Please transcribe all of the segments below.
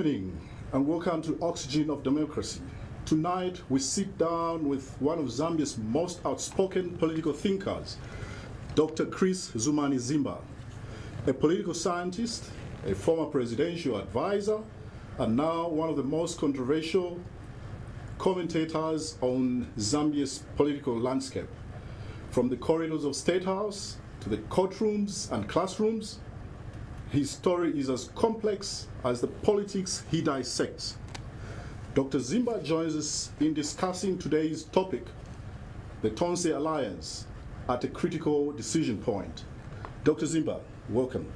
evening and welcome to Oxygen of Democracy. Tonight we sit down with one of Zambia's most outspoken political thinkers, Dr. Chris Zumani Zimba, a political scientist, a former presidential advisor, and now one of the most controversial commentators on Zambia's political landscape. From the corridors of State House to the courtrooms and classrooms, his story is as complex as the politics he dissects. Dr. Zimba joins us in discussing today's topic, the Tonse Alliance at a critical decision point. Dr. Zimba, welcome.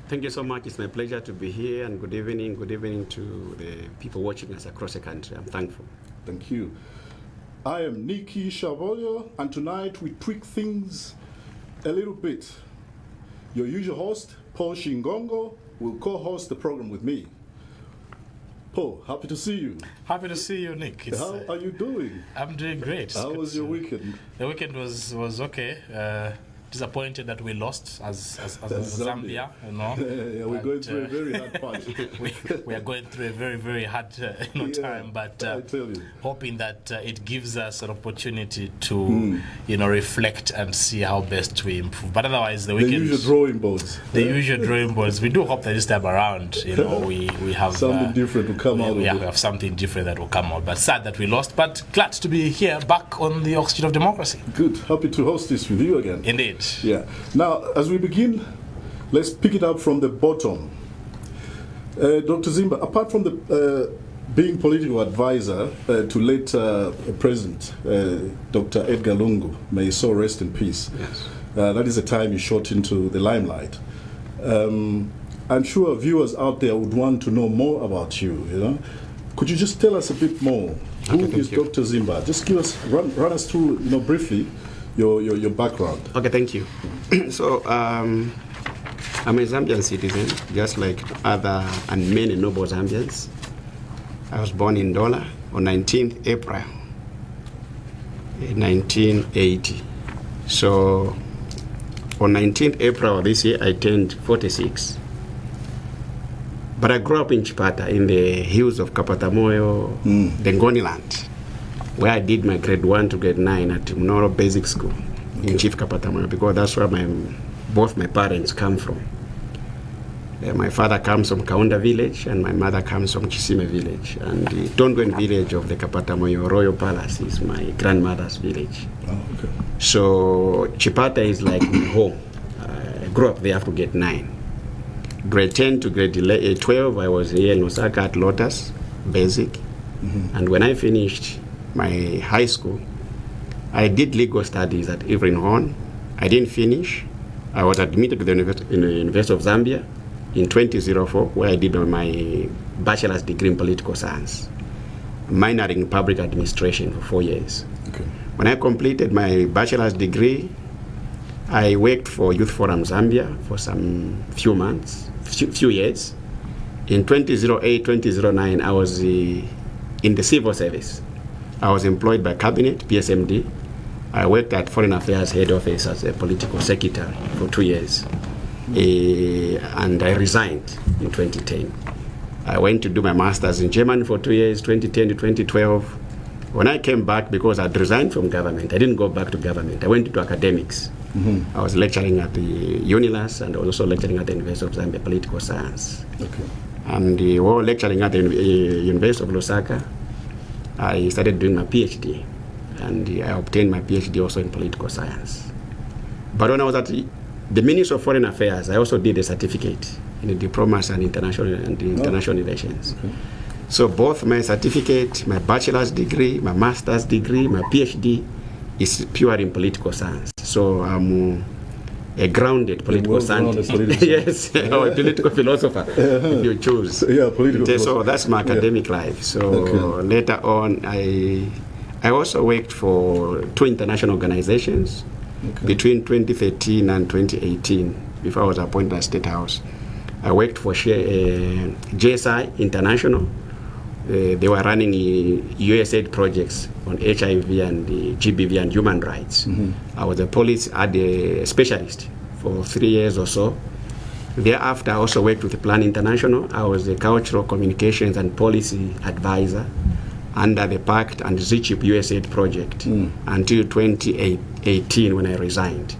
Thank you so much. It's my pleasure to be here, and good evening to the people watching us across the country. I'm thankful. Thank you. I am Nikki Shavolio, and tonight we tweak things a little bit. Your usual host, Paul Shingongo, will co-host the program with me. Paul, happy to see you. Happy to see you, Nick. How are you doing? I'm doing great. How was your weekend? The weekend was okay. Disappointed that we lost as Zambia, you know. Yeah, we're going through a very hard fight. we are going through a very hard time, but I tell you, hoping that it gives us an opportunity to reflect and see how best we improve. But otherwise, the usual drawing boards. Usual drawing boards. We do hope that this time around, we have something different will come out. We have something different that will come out. But sad that we lost. But glad to be here, back on the Oxygen of Democracy. Good. Happy to host this with you again. Indeed. Yeah. Now, as we begin, let's pick it up from the bottom. Dr. Zimba, apart from the being political advisor to late President Dr. Edgar Lungu, may his soul rest in peace. Yes. That is the time he shot into the limelight. I'm sure viewers out there would want to know more about you. Could you just tell us a bit more? Who is Dr. Zimba? Just give us run us through, briefly, your background. Okay, thank you. So, I'm a Zambian citizen, just like other and many noble Zambians. I was born in Dola on 19th April 1980. So, on 19th April this year, I turned 46. But I grew up in Chipata, in the hills of Kapatamoyo, the Ngoni land, where I did my grade 1 to grade 9 at Mnoro Basic School in Chief Kapatamoyo, because that's where both my parents come from. My father comes from Kaunda village and my mother comes from Chisime village. And the Tongwen village of the Kapatamoyo Royal Palace is my grandmother's village. Oh, okay. So Chipata is like my home. I grew up there up to grade 9. Grade 10 to grade 12, I was here in Osaka at Lotus Basic. Mm-hmm. And when I finished my high school, I did legal studies at Evelyn Horn. I didn't finish. I was admitted to the University of Zambia in 2004, where I did my bachelor's degree in political science, minoring in public administration for 4 years. Okay. When I completed my bachelor's degree, I worked for Youth Forum Zambia for some few years. In 2008, 2009, I was in the civil service. I was employed by Cabinet, PSMD. I worked at Foreign Affairs Head Office as a political secretary for 2 years. And I resigned in 2010. I went to do my master's in Germany for 2 years, 2010 to 2012. When I came back, because I'd resigned from government, I didn't go back to government. I went into academics. Mm-hmm. I was lecturing at the UNILAS and also lecturing at the University of Zambia Political Science. Okay. And while lecturing at the University of Lusaka, I started doing my PhD, and I obtained my PhD also in political science. But when I was at the Ministry of Foreign Affairs, I also did a certificate in diplomacy and international relations. Okay. So both my certificate, my bachelor's degree, my master's degree, my PhD is pure in political science. So I'm a grounded political scientist. Yes, or a political philosopher, if you choose. Yeah, political philosopher. So that's my academic life. So later on, I also worked for 2 international organizations between 2013 and 2018, before I was appointed at State House. I worked for JSI International. They were running USAID projects on HIV and GBV and human rights. Mm-hmm. I was a specialist for 3 years or so. Thereafter, I also worked with Plan International. I was the Cultural Communications and Policy Advisor under the PACT and ZCHIP USAID project until 2018 when I resigned.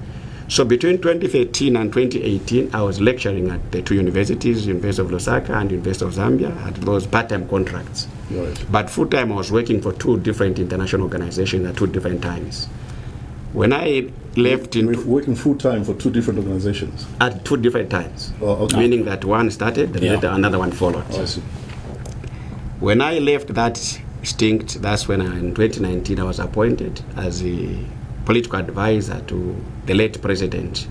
So between 2013 and 2018, I was lecturing at the two universities, University of Lusaka and University of Zambia, at those part-time contracts. Right. But full-time, I was working for two different international organizations at two different times. When I left You were working full-time for two different organizations? at two different times, Oh, okay. meaning that one started, then Yeah. later another one followed. Oh, I see. When I left that stint, that's when in 2019 I was appointed as a political advisor to the late president,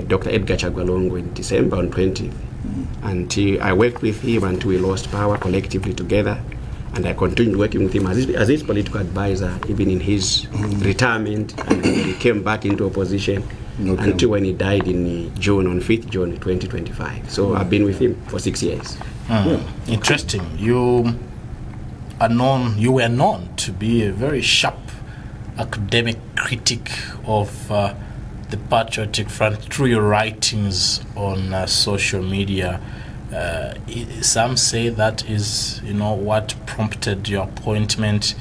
Dr. Edgar Chagwalongo, in December on 20th. Until I worked with him until we lost power collectively together, and I continued working with him as his political advisor even in his retirement, and then he came back into opposition Okay. until when he died in June, on 5th June 2025. So I've been with him for 6 years. Interesting. You were known to be a very sharp academic critic of the Patriotic Front through your writings on social media. Some say that is, what prompted your appointment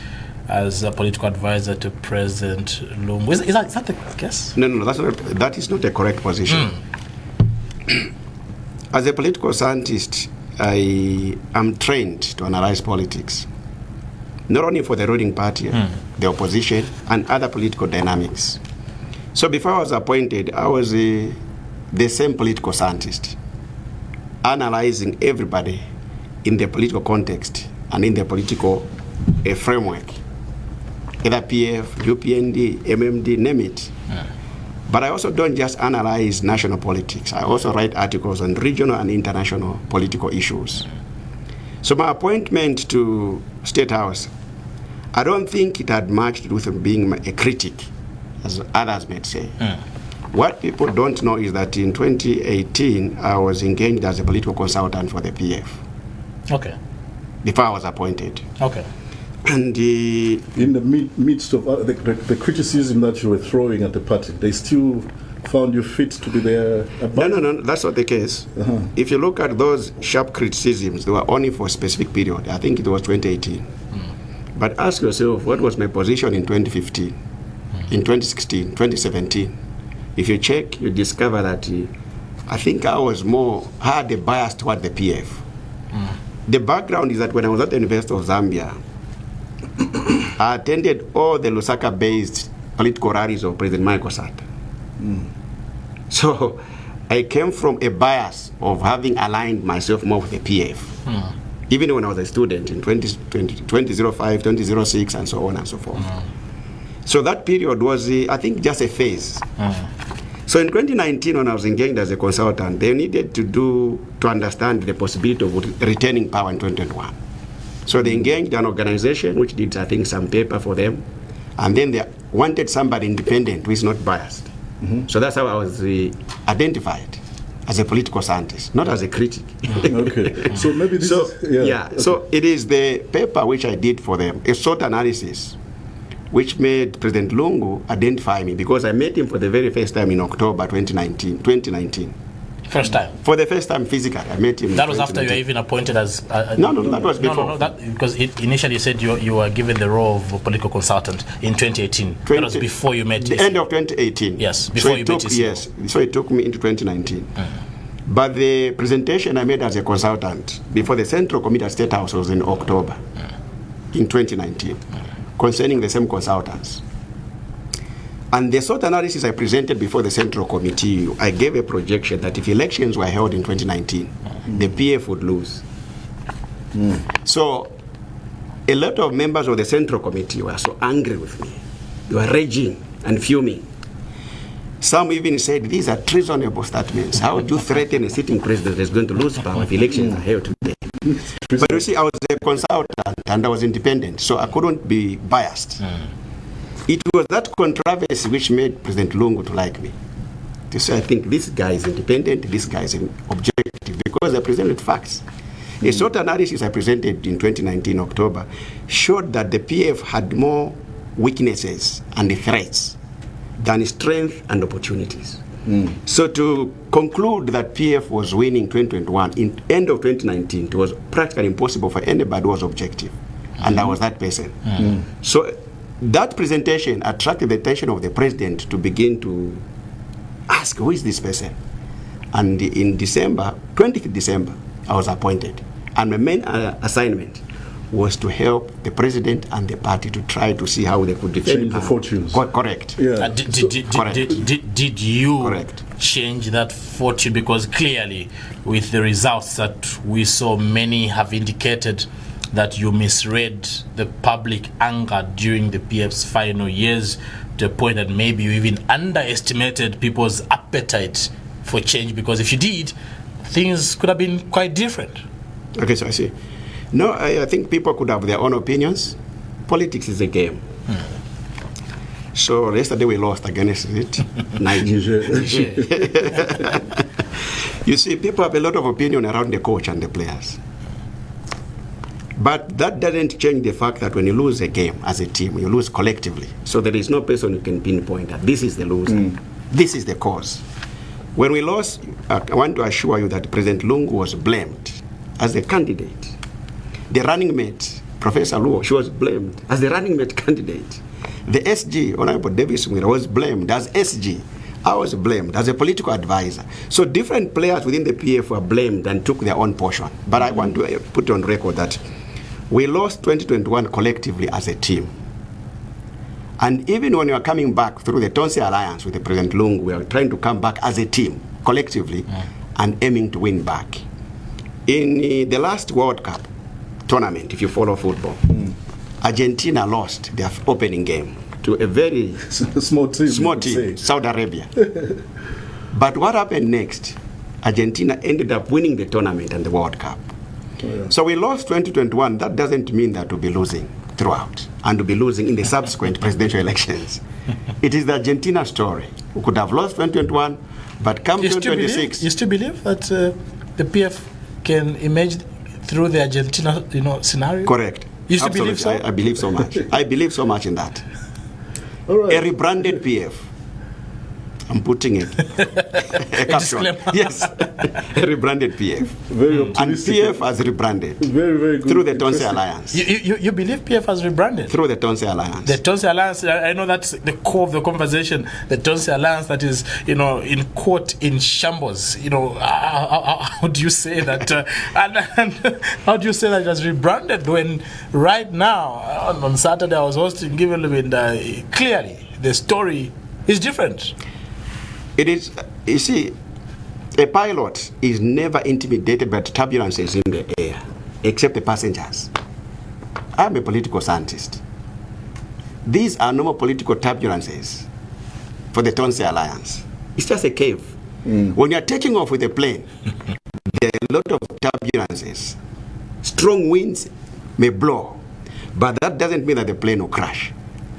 as a political advisor to President Lungu. Is that the case? No, that is not a correct position. As a political scientist, I am trained to analyze politics, not only for the ruling party, the opposition, and other political dynamics. So before I was appointed, I was the same political scientist, analyzing everybody in the political context and in the political framework, either PF, UPND, MMD, name it. But I also don't just analyze national politics. I also write articles on regional and international political issues. So my appointment to State House, I don't think it had much to do with being a critic, as others may say. What people don't know is that in 2018, I was engaged as a political consultant for the PF. Okay. Before I was appointed. Okay. And In the midst of the criticism that you were throwing at the party, they still found you fit to be their advisor? No, that's not the case. If you look at those sharp criticisms, they were only for a specific period. I think it was 2018. But ask yourself, what was my position in 2015, in 2016, 2017? If you check, you discover that I think I had a bias toward the PF. The background is that when I was at the University of Zambia, I attended all the Lusaka-based political rallies of President Michael Sata. So I came from a bias of having aligned myself more with the PF. Even when I was a student in 2005, 2006, and so on and so forth. So that period was, I think, just a phase. So in 2019, when I was engaged as a consultant, they needed to understand the possibility of retaining power in 2021. So they engaged an organization which did, I think, some paper for them, and then they wanted somebody independent who is not biased. So that's how I was identified as a political scientist, not as a critic. Okay, so maybe this is... Okay. So it is the paper which I did for them, a SWOT analysis, which made President Lungu identify me, because I met him for the very first time in October 2019. First time? For the first time physically, I met him. That was after you were even appointed as... No, that was before. Because it initially said you were given the role of a political consultant in 2018. That was before you met... The end of 2018. Yes, before you met his... Yes, so it took me into 2019. But the presentation I made as a consultant before the Central Committee at State House was in October in 2019, concerning the same consultants. And the SWOT analysis I presented before the Central Committee, I gave a projection that if elections were held in 2019, the PF would lose. So a lot of members of the Central Committee were so angry with me. They were raging and fuming. Some even said, these are treasonable statements. How would you threaten a sitting president that is going to lose power if elections are held today? But you see, I was a consultant and I was independent, so I couldn't be biased. It was that controversy which made President Lungu to like me. To say, I think this guy is independent, this guy is objective, because I presented facts. A SWOT analysis I presented in 2019 October showed that the PF had more weaknesses and threats than strength and opportunities. So to conclude that PF was winning 2021, in end of 2019, it was practically impossible for anybody who was objective. And I was that person. So that presentation attracted the attention of the president to begin to ask, who is this person? And in December, 20th December, I was appointed. And my main assignment was to help the president and the party to try to see how they could defend change the fortunes. Correct. Yeah. Did you Correct. change that fortune? Because clearly, with the results that we saw, many have indicated that you misread the public anger during the PF's final years to a point that maybe you even underestimated people's appetite for change, because if you did, things could have been quite different. Okay, so I see. No, I think people could have their own opinions. Politics is a game. So yesterday we lost against it. Nigeria. You see, people have a lot of opinion around the coach and the players. But that doesn't change the fact that when you lose a game as a team, you lose collectively. So there is no person who can pinpoint that this is the loser. This is the cause. When we lost, I want to assure you that President Lungu was blamed as a candidate. The running mate, Professor Luo, she was blamed as the running mate candidate. The SG, Honorable Davis Mwira, was blamed as SG. I was blamed as a political advisor. So different players within the PF were blamed and took their own portion. But I want to put on record that we lost 2021 collectively as a team. And even when we were coming back through the Tonse alliance with the President Lungu, we were trying to come back as a team, collectively, and aiming to win back. In the last World Cup tournament, if you follow football, Argentina lost their opening game to a very small team, Saudi Arabia. But what happened next? Argentina ended up winning the tournament and the World Cup. So we lost 2021. That doesn't mean that we'll be losing throughout and we'll be losing in the subsequent presidential elections. It is the Argentina story. We could have lost 2021, but come 2026... You still believe that the PF can emerge through the Argentina scenario? Correct. You still believe so? I believe so much. I believe so much in that. All right. A rebranded PF. I'm putting it. A caption. Yes. A rebranded PF. Very And optimistic. PF has rebranded. Very, very good. Through the Tonse Interesting. Alliance. You believe PF has rebranded? Through the Tonse Alliance. The Tonse Alliance, I know that's the core of the conversation. The Tonse Alliance that is, in court in shambles. How do you say that? And how do you say that it has rebranded when right now, on Saturday, I was hosting Given Lubinda, clearly the story is different. It is, you see, a pilot is never intimidated by turbulences in the air, except the passengers. I'm a political scientist. These are normal political turbulences for the Tonse Alliance. It's just a cave. When you're taking off with a plane, there are a lot of turbulences. Strong winds may blow, but that doesn't mean that the plane will crash.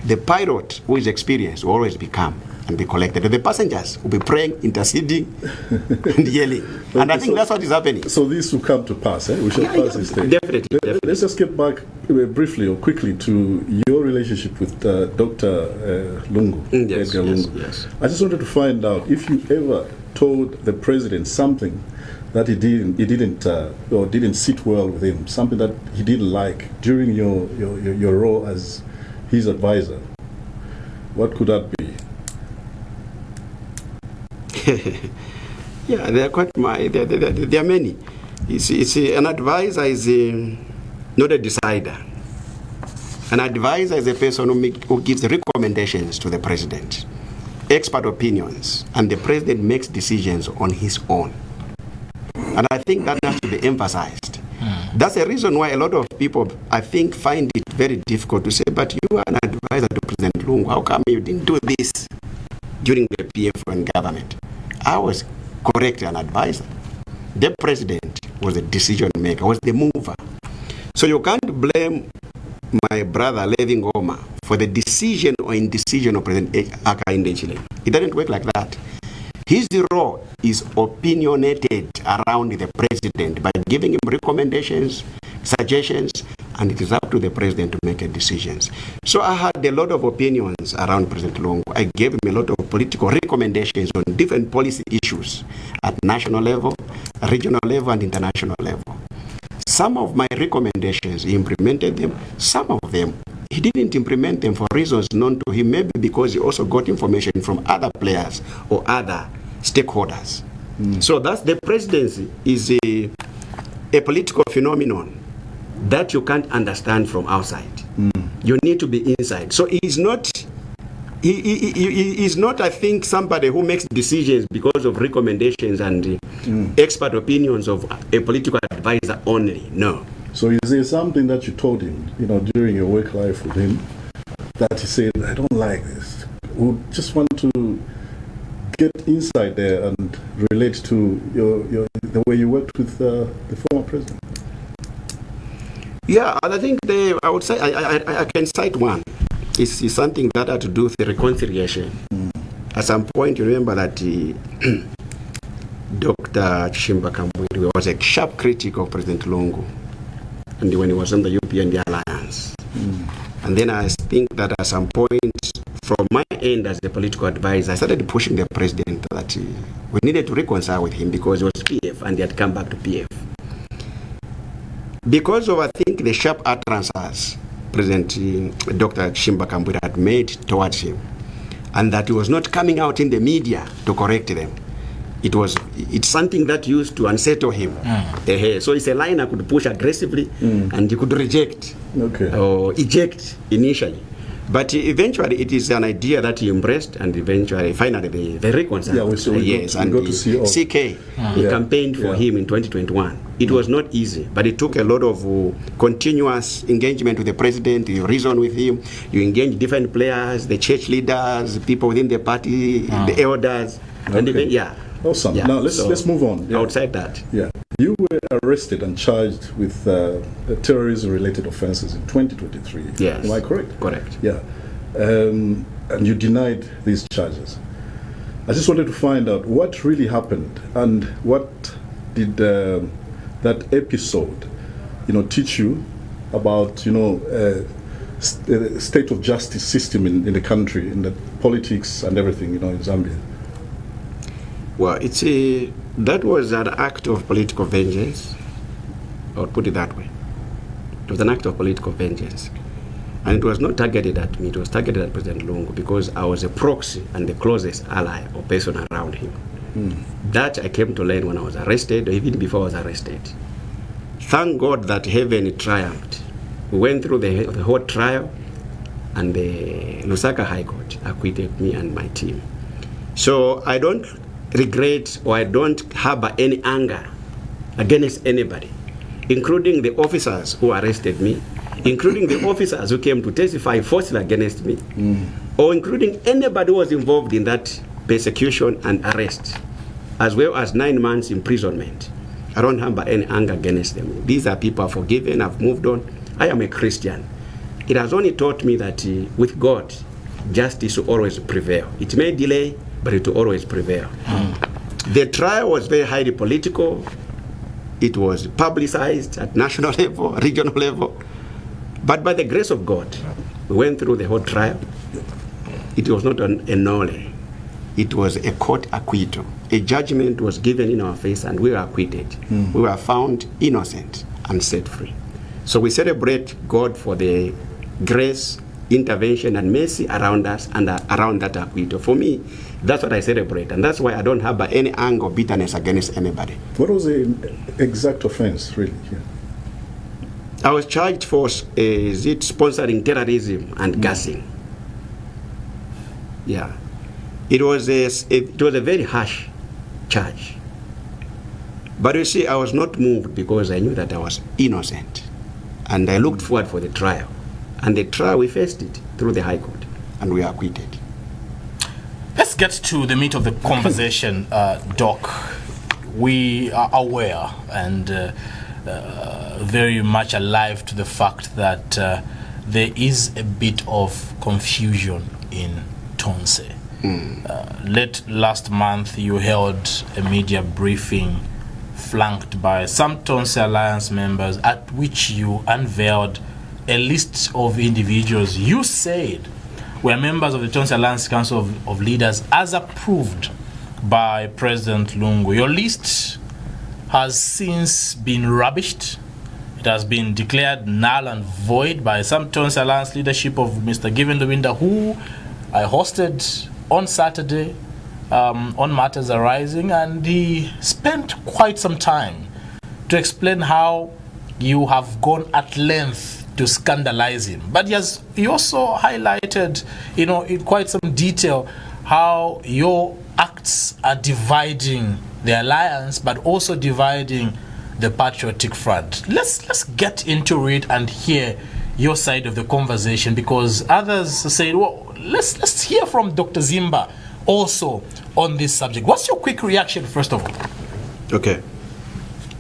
The pilot who is experienced will always be calm and be collected. The passengers will be praying, interceding, and yelling. And I think that's what is happening. So this will come to pass. We shall pass this stage. Definitely. Let's just get back briefly or quickly to your relationship with Dr. Lungu. Yes, Edgar yes, Lungu. yes. I just wanted to find out if you ever told the president something that he didn't sit well with him, something that he didn't like during your role as his advisor. What could that be? Yeah, there are quite there are many. You see, an advisor is not a decider. An advisor is a person who gives recommendations to the president, expert opinions, and the president makes decisions on his own. And I think that has to be emphasized. That's the reason why a lot of people, I think, find it very difficult to say, but you are an advisor to President Lungu. How come you didn't do this during the PFN government? I was correct, an advisor. The president was the decision maker, was the mover. So you can't blame my brother Levi Ngoma for the decision or indecision of President Hakainde Hichilema. It doesn't work like that. His role is opinionated around the president by giving him recommendations, suggestions, and it is up to the president to make decisions. So I had a lot of opinions around President Lungu. I gave him a lot of political recommendations on different policy issues at national level, regional level, and international level. Some of my recommendations, he implemented them. Some of them, he didn't implement them for reasons known to him, maybe because he also got information from other players or other stakeholders. So that's the presidency is a political phenomenon that you can't understand from outside. You need to be inside. So he's not, I think, somebody who makes decisions because of recommendations and expert opinions of a political advisor only. No. So is there something that you told him, during your work life with him, that he said, I don't like this? We just want to get inside there and relate to the way you worked with the former president? Yeah, and I think I would say I can cite one. It's something that had to do with the reconciliation. At some point, you remember that Dr. Chimba Kambwiri was a sharp critic of President Lungu, and when he was on the UPND alliance. And then I think that at some point, from my end as the political advisor, I started pushing the president that we needed to reconcile with him because he was PF and he had come back to PF. Because of, I think, the sharp utterances President Dr. Chimba Kambwiri had made towards him, and that he was not coming out in the media to correct them. It's something that used to unsettle him. So it's a line I could push aggressively and he could reject or eject initially. But eventually it is an idea that he embraced, and finally they reconciled. Yeah, we got to see CK, he campaigned for him in 2021. It was not easy, but it took a lot of continuous engagement with the president. You reason with him, you engage different players, the church leaders, people within the party, the elders, and even, Awesome. Yeah. Now let's move on. Outside that. Yeah. You were arrested and charged with terrorism-related offenses in 2023. Yes. Am I correct? Correct. Yeah. And you denied these charges. I just wanted to find out what really happened and what did that episode, teach you about, the state of justice system in the country, in the politics and everything, in Zambia. Well, that was an act of political vengeance. I would put it that way. It was an act of political vengeance. And it was not targeted at me, it was targeted at President Lungu because I was a proxy and the closest ally or person around him. That I came to learn when I was arrested, or even before I was arrested. Thank God that heaven triumphed. We went through the whole trial, and the Lusaka High Court acquitted me and my team. So I don't regret or I don't harbor any anger against anybody, including the officers who arrested me, including the officers who came to testify falsely against me, or including anybody who was involved in that persecution and arrest, as well as 9 months imprisonment. I don't harbor any anger against them. These are people I've forgiven, I've moved on. I am a Christian. It has only taught me that with God, justice will always prevail. It may delay, but it will always prevail. The trial was very highly political. It was publicized at national level, regional level. But by the grace of God, we went through the whole trial. It was not a nolle. It was a court acquittal. A judgment was given in our face and we were acquitted. We were found innocent and set free. So we celebrate God for the grace, intervention, and mercy around us and around that acquittal. For me, that's what I celebrate, and that's why I don't harbor any anger or bitterness against anybody. What was the exact offense, really? Yeah. I was charged for sponsoring terrorism and gassing. Yeah, it was a very harsh charge. But you see, I was not moved because I knew that I was innocent, and I looked forward for the trial. And the trial, we faced it through the High Court, and we are acquitted. Let's get to the meat of the conversation, Doc. We are aware and very much alive to the fact that there is a bit of confusion in Tonse. Late last month, you held a media briefing flanked by some Tonse Alliance members, at which you unveiled a list of individuals you said were members of the Tonse Alliance Council of Leaders as approved by President Lungu. Your list has since been rubbished. It has been declared null and void by some Tonse Alliance leadership of Mr. Given Lubinda, who I hosted on Saturday on Matters Arising, and he spent quite some time to explain how you have gone at length to scandalize him. But he also highlighted, in quite some detail, how your acts are dividing the alliance, but also dividing the Patriotic Front. Let's get into it and hear your side of the conversation, because others say, well, let's hear from Dr. Zimba also on this subject. What's your quick reaction, first of all? Okay.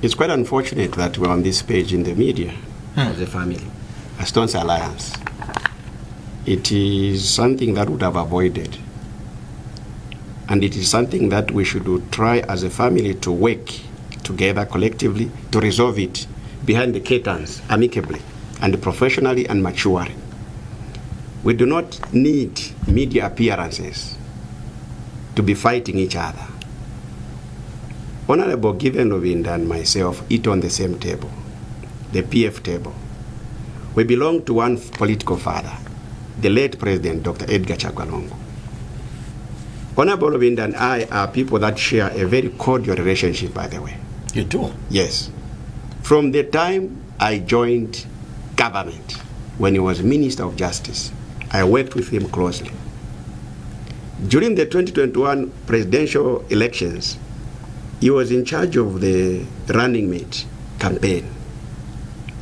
It's quite unfortunate that we're on this page in the media as a family, as Tonse Alliance. It is something that would have avoided. And it is something that we should try as a family to work together collectively to resolve it behind the curtains, amicably and professionally and maturely. We do not need media appearances to be fighting each other. Honorable Given Lubinda and myself eat on the same table, the PF table. We belong to one political father, the late President Dr. Edgar Chagwa. Honorable Lubinda and I are people that share a very cordial relationship, by the way. You do? Yes. From the time I joined government, when he was Minister of Justice, I worked with him closely. During the 2021 presidential elections, he was in charge of the running mate campaign.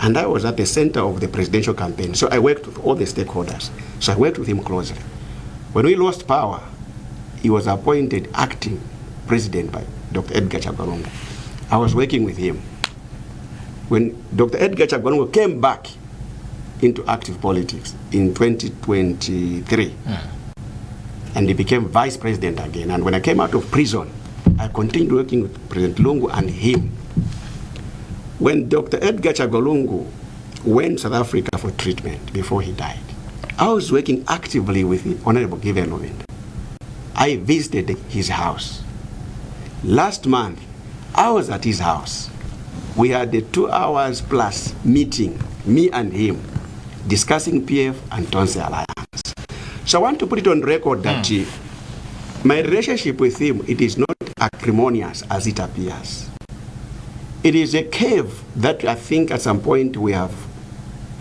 And I was at the center of the presidential campaign. So I worked with all the stakeholders. So I worked with him closely. When we lost power, he was appointed acting president by Dr. Edgar Chagwa. I was working with him. When Dr. Edgar Chagwa came back into active politics in 2023, and he became vice president again. And when I came out of prison, I continued working with President Lungu and him. When Dr. Edgar Chagwa went to South Africa for treatment before he died, I was working actively with the Honorable Given Lubinda. I visited his house. Last month, I was at his house. We had a 2 hours plus meeting, me and him, discussing PF and Tonse Alliance. So I want to put it on record that my relationship with him, it is not acrimonious as it appears. It is a cave that I think at some point we have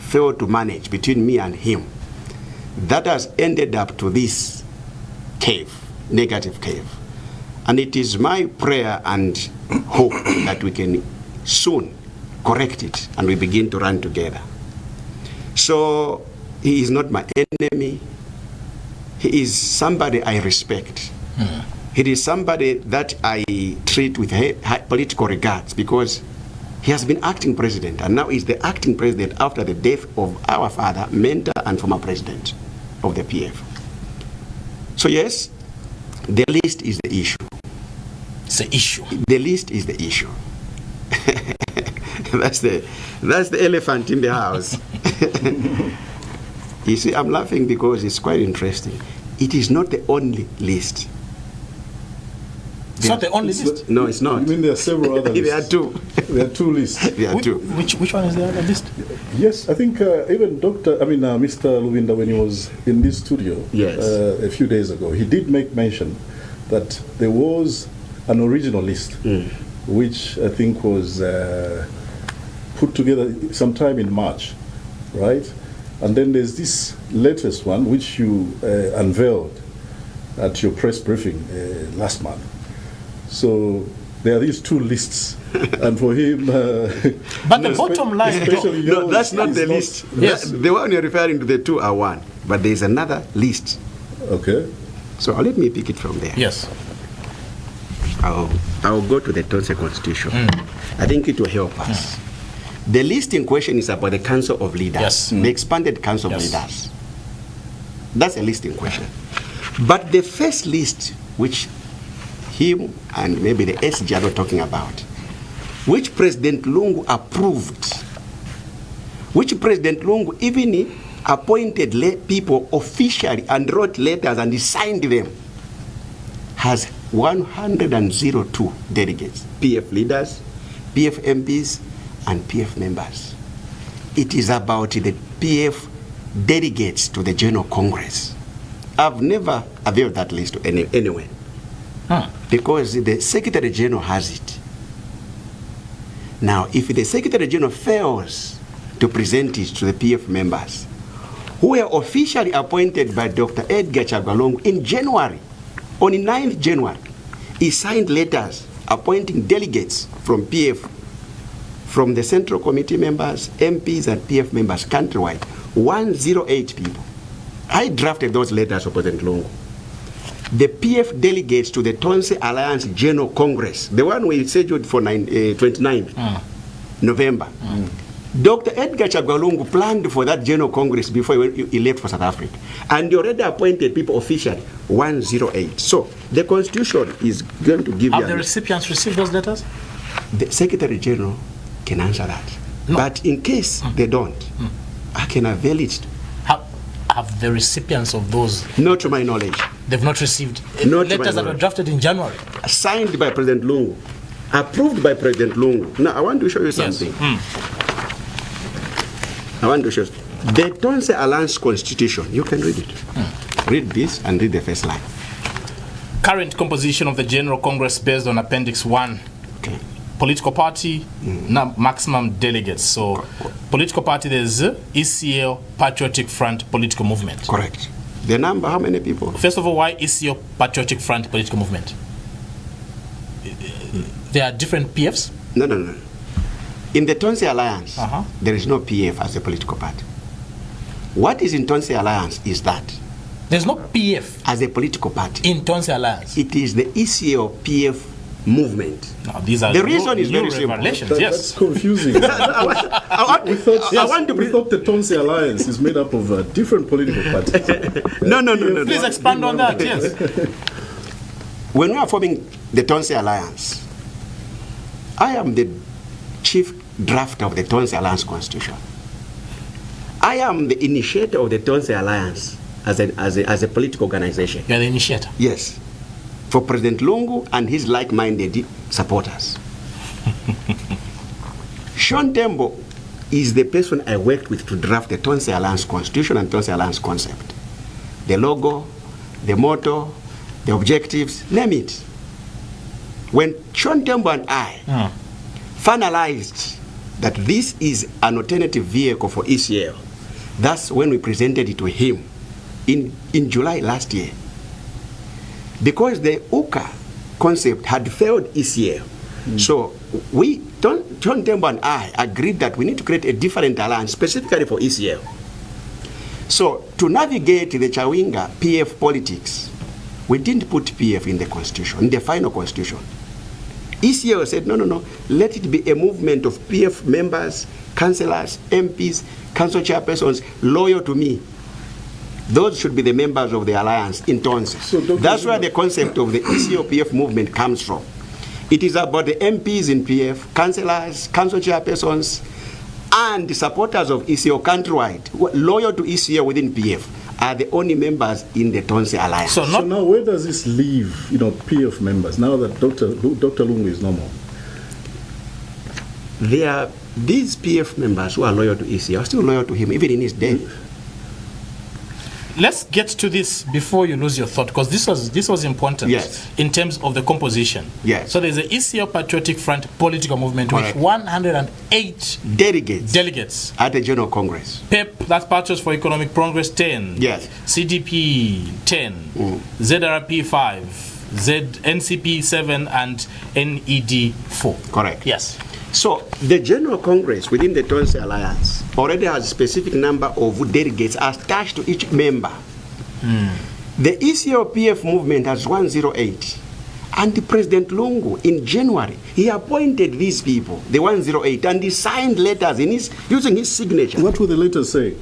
failed to manage between me and him. That has ended up to this cave, negative cave. And it is my prayer and hope that we can soon correct it and we begin to run together. So he is not my enemy. He is somebody I respect. He is somebody that I treat with high political regards because he has been acting president and now is the acting president after the death of our father, mentor and former president of the PF. So yes, the list is the issue. It's the issue. The list is the issue. That's the elephant in the house. You see, I'm laughing because it's quite interesting. It is not the only list. It's not the only list? No, it's not. I mean, there are several other lists. There are two. There are two lists. There are two. Which one is the other list? Yes, I think even Mr. Lubinda, when he was in this studio Yes. A few days ago, he did make mention that there was an original list, which I think was put together sometime in March, right? And then there's this latest one, which you unveiled at your press briefing last month. So there are these two lists, and for him, but the bottom line, especially No, yours that's not is the list. Yes. The one you're referring to, the two are one. But there's another list. Okay. So let me pick it from there. yes. I'll go to the Tonse Constitution. I think it will help us. The list in question is about the Council of Leaders, Yes. the expanded Council of Yes. Leaders. That's a list in question. But the first list, which him and maybe the SG are not talking about, which President Lungu approved, which President Lungu even appointed people officially and wrote letters and signed them, has 102 delegates, PF leaders, PF MPs, and PF members. It is about the PF delegates to the General Congress. I've never availed that list to anyone. Because the Secretary General has it. Now, if the Secretary General fails to present it to the PF members, who were officially appointed by Dr. Edgar Chagwalongo in January, on the 9th January, he signed letters appointing delegates from PF, from the Central Committee members, MPs, and PF members countrywide, 108 people. I drafted those letters for President Lungu. The PF delegates to the Tonse Alliance General Congress, the one we scheduled for 29th November. Dr. Edgar Chagwalongo planned for that General Congress before he left for South Africa. And he already appointed people officially, 108. So the Constitution is going to give you... Have the recipients received those letters? The Secretary General can answer that. No. But in case they don't, I can avail it. Have the recipients of those... Not to my knowledge. They've not received letters that were drafted in January? Signed by President Lungu. Approved by President Lungu. Now, I want to show you something. Yes. I want to show you. The Tonse Alliance Constitution, you can read it. Read this and read the first line. Current composition of the General Congress based on Appendix 1. Okay. Political party, maximum delegates. So, political party, there's ECL, Patriotic Front Political Movement. Correct. The number, how many people? First of all, why ECL, Patriotic Front Political Movement? There are different PFs? No. In the Tonse Alliance, there is no PF as a political party. What is in Tonse Alliance is that there's no PF as a political party. In Tonse Alliance? It is the ECL PF movement. Now, these are the reason is very simple. Yes. That's confusing. We thought the Tonse Alliance is made up of different political parties. No. Please expand on that, yes. When we are forming the Tonse Alliance, I am the chief drafter of the Tonse Alliance Constitution. I am the initiator of the Tonse Alliance as a political organization. You are the initiator? Yes. For President Lungu and his like-minded supporters. Sean Tembo is the person I worked with to draft the Tonse Alliance Constitution and Tonse Alliance concept. The logo, the motto, the objectives, name it. When Sean Tembo and I finalized that this is an alternative vehicle for ECL, that's when we presented it to him in July last year. Because the UCA concept had failed ECL. So John Tembo and I agreed that we need to create a different alliance specifically for ECL. So to navigate the Chawinga PF politics, we didn't put PF in the constitution, in the final constitution. ECL said, no, let it be a movement of PF members, councillors, MPs, council chairpersons loyal to me. Those should be the members of the alliance in Tonse. So that's where the concept of the ECO-PF movement comes from. It is about the MPs in PF, councillors, council chairpersons, and the supporters of ECO countrywide, loyal to ECO within PF, are the only members in the Tonse Alliance. So now where does this leave, PF members, now that Dr. Lungu is no more? These PF members who are loyal to ECO are still loyal to him, even in his death. Let's get to this before you lose your thought, because this was important. Yes. In terms of the composition. Yes. So there's the ECL Patriotic Front political movement with 108 delegates at the General Congress. PEP, that's Patriots for Economic Progress, 10. Yes. CDP, 10. ZRP, 5. NCP, 7, and NED, 4. Correct. Yes. So the General Congress within the Tonse Alliance already has a specific number of delegates attached to each member. The ECO-PF movement has 108. And the President Lungu, in January, he appointed these people, the 108, and he signed letters using his signature. What would the letters say?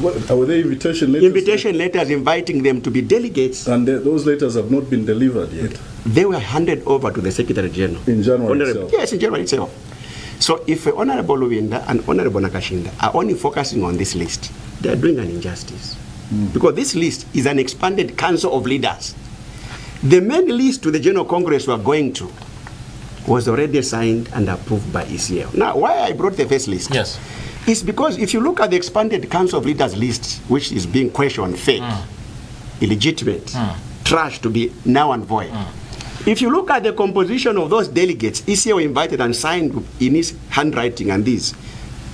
Were they invitation letters? Invitation letters inviting them to be delegates. And those letters have not been delivered yet? They were handed over to the Secretary General. In January itself? Yes, in January itself. So if Honorable Lubinda and Honorable Nakashinda are only focusing on this list, they are doing an injustice. Because this list is an expanded council of leaders. The main list to the General Congress we are going to was already signed and approved by ECL. Now, why I brought the first list? Yes. Is because if you look at the expanded council of leaders list, which is being questioned, fake, illegitimate, trash to be now and void. If you look at the composition of those delegates, ECL invited and signed in his handwriting and this,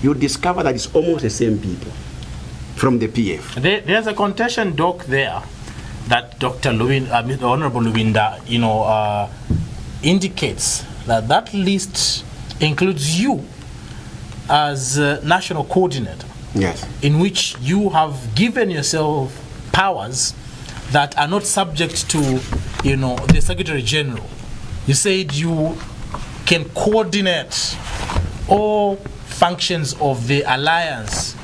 you discover that it's almost the same people from the PF. There's a contention, Doc, there that Dr. Honorable Lubinda, indicates that that list includes you as national coordinator. Yes. In which you have given yourself powers that are not subject to, the Secretary General. You said you can coordinate all functions of the alliance,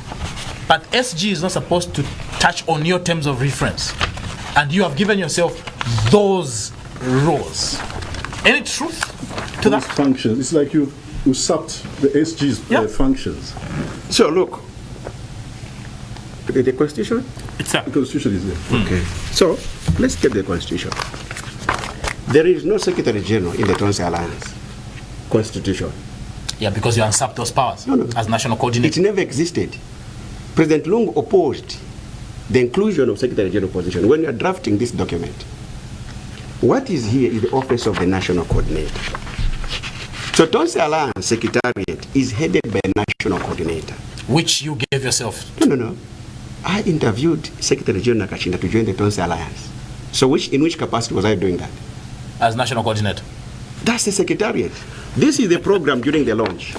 but SG is not supposed to touch on your terms of reference, and you have given yourself those roles. Any truth to that? Functions. It's like you usurped the SG's functions. So look, the Constitution? It's The Constitution is there. Okay. So let's get the Constitution. There is no Secretary General in the Tonse Alliance Constitution. Yeah, because you usurped those powers as national It coordinator. never existed. President Lungu opposed the inclusion of Secretary General position when you are drafting this document. What is here is the office of the national coordinator. So Tonse Alliance Secretariat is headed by a national coordinator. Which you gave yourself. No. I interviewed Secretary General Nakashinda to join the Tonse Alliance. So in which capacity was I doing that? As national coordinator. That's the Secretariat. This is the program during the launch.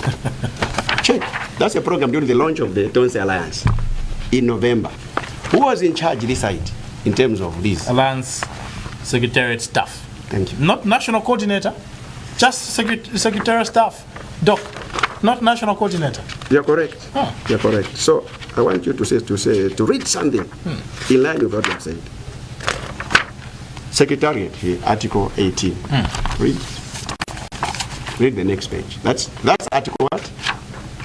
Check. That's the program during the launch of the Tonse Alliance in November. Who was in charge this side in terms of this? Alliance Secretariat staff. Thank you. Not national coordinator, just secretariat staff. Doc, not national coordinator. You're correct. You're correct. So I want you to read something in line with what you have said. Secretariat here, Article 18. Read the next page. That's Article what?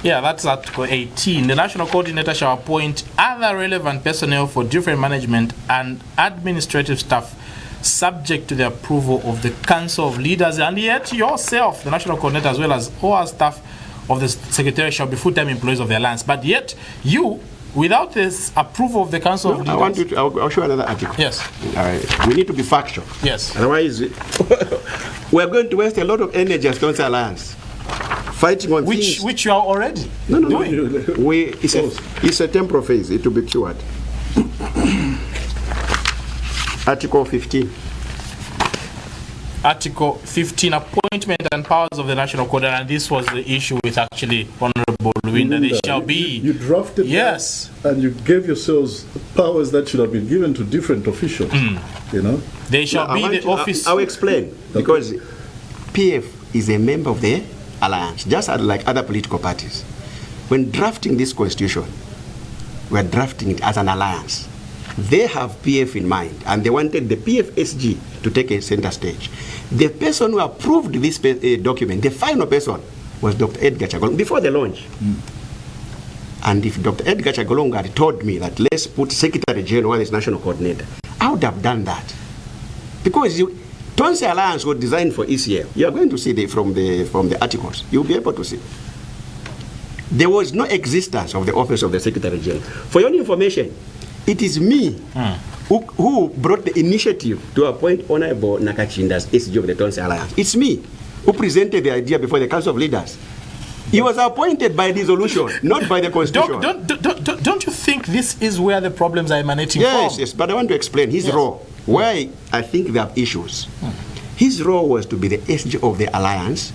Yeah, that's Article 18. The national coordinator shall appoint other relevant personnel for different management and administrative staff subject to the approval of the Council of Leaders, and yet yourself, the national coordinator, as well as all our staff of the Secretariat shall be full-time employees of the Alliance. But yet, you, without this approval of the Council of Leaders... I'll show another article. Yes. We need to be factual. Yes. Otherwise, we're going to waste a lot of energy as Tonse Alliance fighting on things. Which you are already doing. It's a temporal phase. It will be cured. Article 15. Article 15, appointment and powers of the national coordinator, and this was the issue with actually Honorable Lubinda. They shall be... You drafted yes, that and you gave yourselves powers that should have been given to different officials. They shall be the office... I'll explain. Because PF is a member of the alliance, just like other political parties. When drafting this constitution, we're drafting it as an alliance. They have PF in mind, and they wanted the PFSG to take a center stage. The person who approved this document, the final person, was Dr. Edgar Chagolong before the launch. And if Dr. Edgar Chagolong had told me that let's put Secretary General as national coordinator, I would have done that. Because Tonse Alliance was designed for ECL. You are going to see from the articles. You'll be able to see. There was no existence of the office of the Secretary General. For your information, it is me who brought the initiative to appoint Honorable Nakashinda as SG of the Tonse Alliance. It's me who presented the idea before the Council of Leaders. He was appointed by resolution, not by the Constitution. Don't you think this is where the problems are emanating from? Yes, but I want to explain his role. Why I think they have issues. His role was to be the SG of the Alliance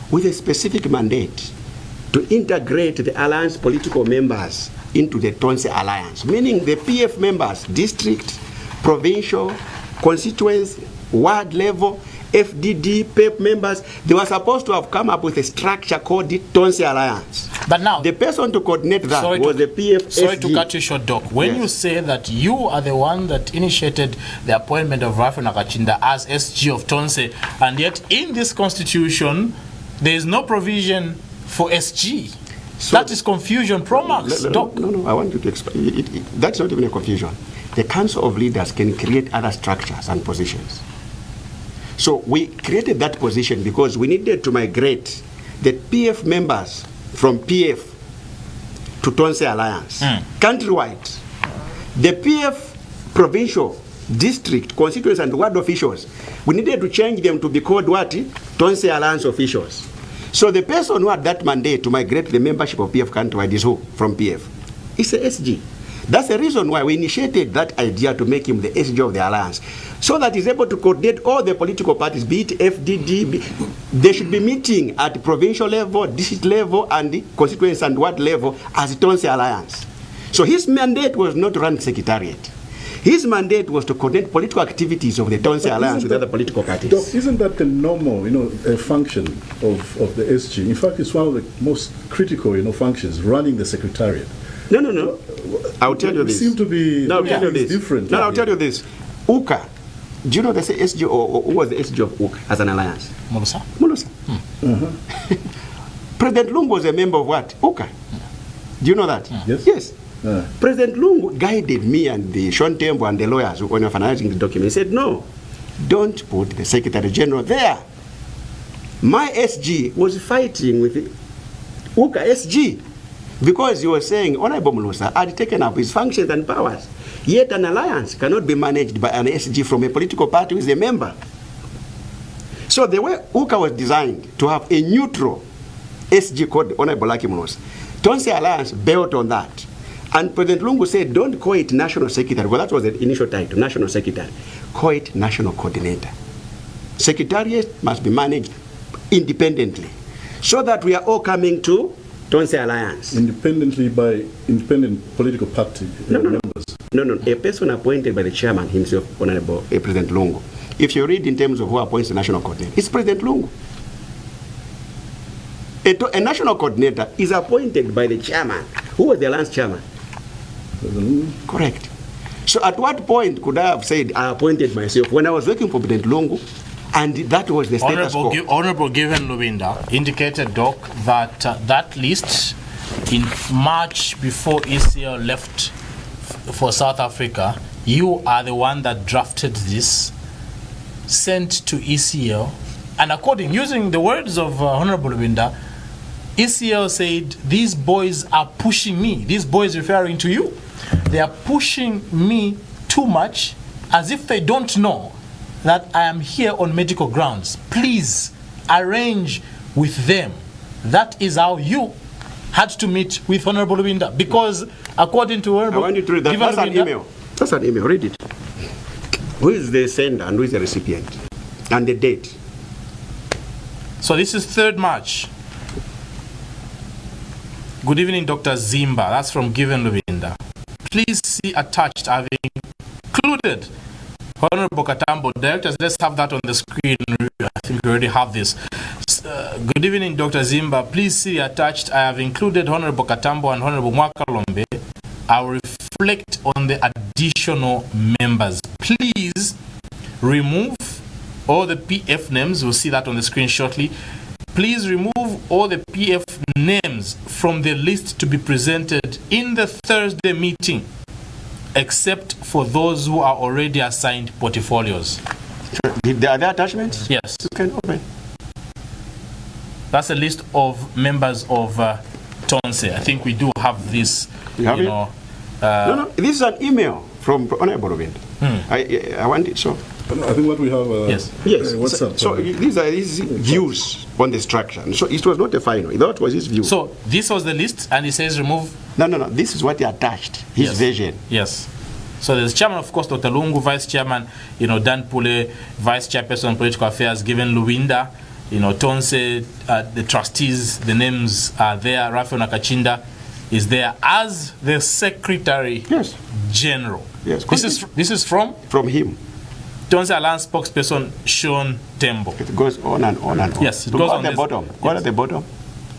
with a specific mandate to integrate the Alliance political members into the Tonse Alliance, meaning the PF members, district, provincial, constituents, ward level, FDD, PEP members, they were supposed to have come up with a structure called the Tonse Alliance. But now, the person to coordinate that was the PF. Sorry to cut you short, Doc. When you say that you are the one that initiated the appointment of Rafi Nakashinda as SG of Tonse, and yet in this constitution, there is no provision for SG. So that is confusion pro max, Doc. No, I want you to explain. That's not even a confusion. The Council of Leaders can create other structures and positions. So we created that position because we needed to migrate the PF members from PF to Tonse Alliance, countrywide. The PF provincial, district, constituents, and ward officials, we needed to change them to be called what? Tonse Alliance officials. So the person who had that mandate to migrate the membership of PF countrywide is who? From PF. It's the SG. That's the reason why we initiated that idea to make him the SG of the alliance, so that he's able to coordinate all the political parties, be it FDD. They should be meeting at provincial level, district level, and the constituency and ward level as Tonse Alliance. So his mandate was not to run secretariat. His mandate was to coordinate political activities of the Tonse Alliance with other political parties. Doc, isn't that the normal, function of the SG? In fact, it's one of the most critical, functions, running the secretariat. No. I'll tell you this. Seem to be different. No, I'll tell you this. UCA, do you know the SG or who was the SG of UCA as an alliance? Mulusa. President Lungu was a member of what? UCA. Do you know that? Yes. President Lungu guided me and the Sean Tembo and the lawyers when we were finalizing the document. He said, no, don't put the Secretary General there. My SG was fighting with the UCA SG because he was saying Honorable Mulusa had taken up his functions and powers. Yet an alliance cannot be managed by an SG from a political party who is a member. So the way UCA was designed to have a neutral SG called Honorable Lucky Mulusa, Tonse Alliance built on that. And President Lungu said, don't call it National Secretary. Well, that was the initial title, National Secretary. Call it National Coordinator. Secretariat must be managed independently so that we are all coming to Tonse Alliance. Independently by independent political party members? No. A person appointed by the chairman himself, Honorable President Lungu. If you read in terms of who appoints the National Coordinator, it's President Lungu. A national coordinator is appointed by the chairman. Who was the alliance chairman? Correct. So at what point could I have said I appointed myself when I was working for President Lungu, and that was the status quo? Honorable Given Lubinda indicated, Doc, that that list in March before ECL left for South Africa, you are the one that drafted this, sent to ECL, and using the words of Honorable Lubinda, ECL said, these boys are pushing me. These boys referring to you. They are pushing me too much, as if they don't know that I am here on medical grounds. Please arrange with them. That is how you had to meet with Honorable Lubinda. Because according to Honorable... I want you to read that. That's an email. That's an email. Read it. Who is the sender and who is the recipient? And the date. So this is 3rd March. Good evening, Dr. Zimba. That's from Given Lubinda. Please see attached. I've included Honorable Katambo. Directors, let's have that on the screen. I think we already have this. Good evening, Dr. Zimba. Please see attached. I have included Honorable Katambo and Honorable Mwakalombe. I will reflect on the additional members. Please remove all the PF names. We'll see that on the screen shortly. Please remove all the PF names from the list to be presented in the Thursday meeting, except for those who are already assigned portfolios. Are there attachments? Yes. You can open. That's a list of members of Tonse. I think we do have this. You have it? No. This is an email from Honorable Lubinda. I want it so. I think what we have. Yes. What's up? So these are his views on the structure. So it was not a final. That was his view. So this was the list, and he says remove. No. This is what he attached. His version. Yes. So there's chairman, of course, Dr. Lungu, vice chairman, Dan Pule, vice chairperson on political affairs, Given Lubinda, Tonse, the trustees, the names are there. Rafael Nakachinda is there as the secretary general. Yes. This is from him. Tonse Alliance spokesperson Sean Tembo. It goes on and on and on. Yes, it goes on the bottom. Go at the bottom.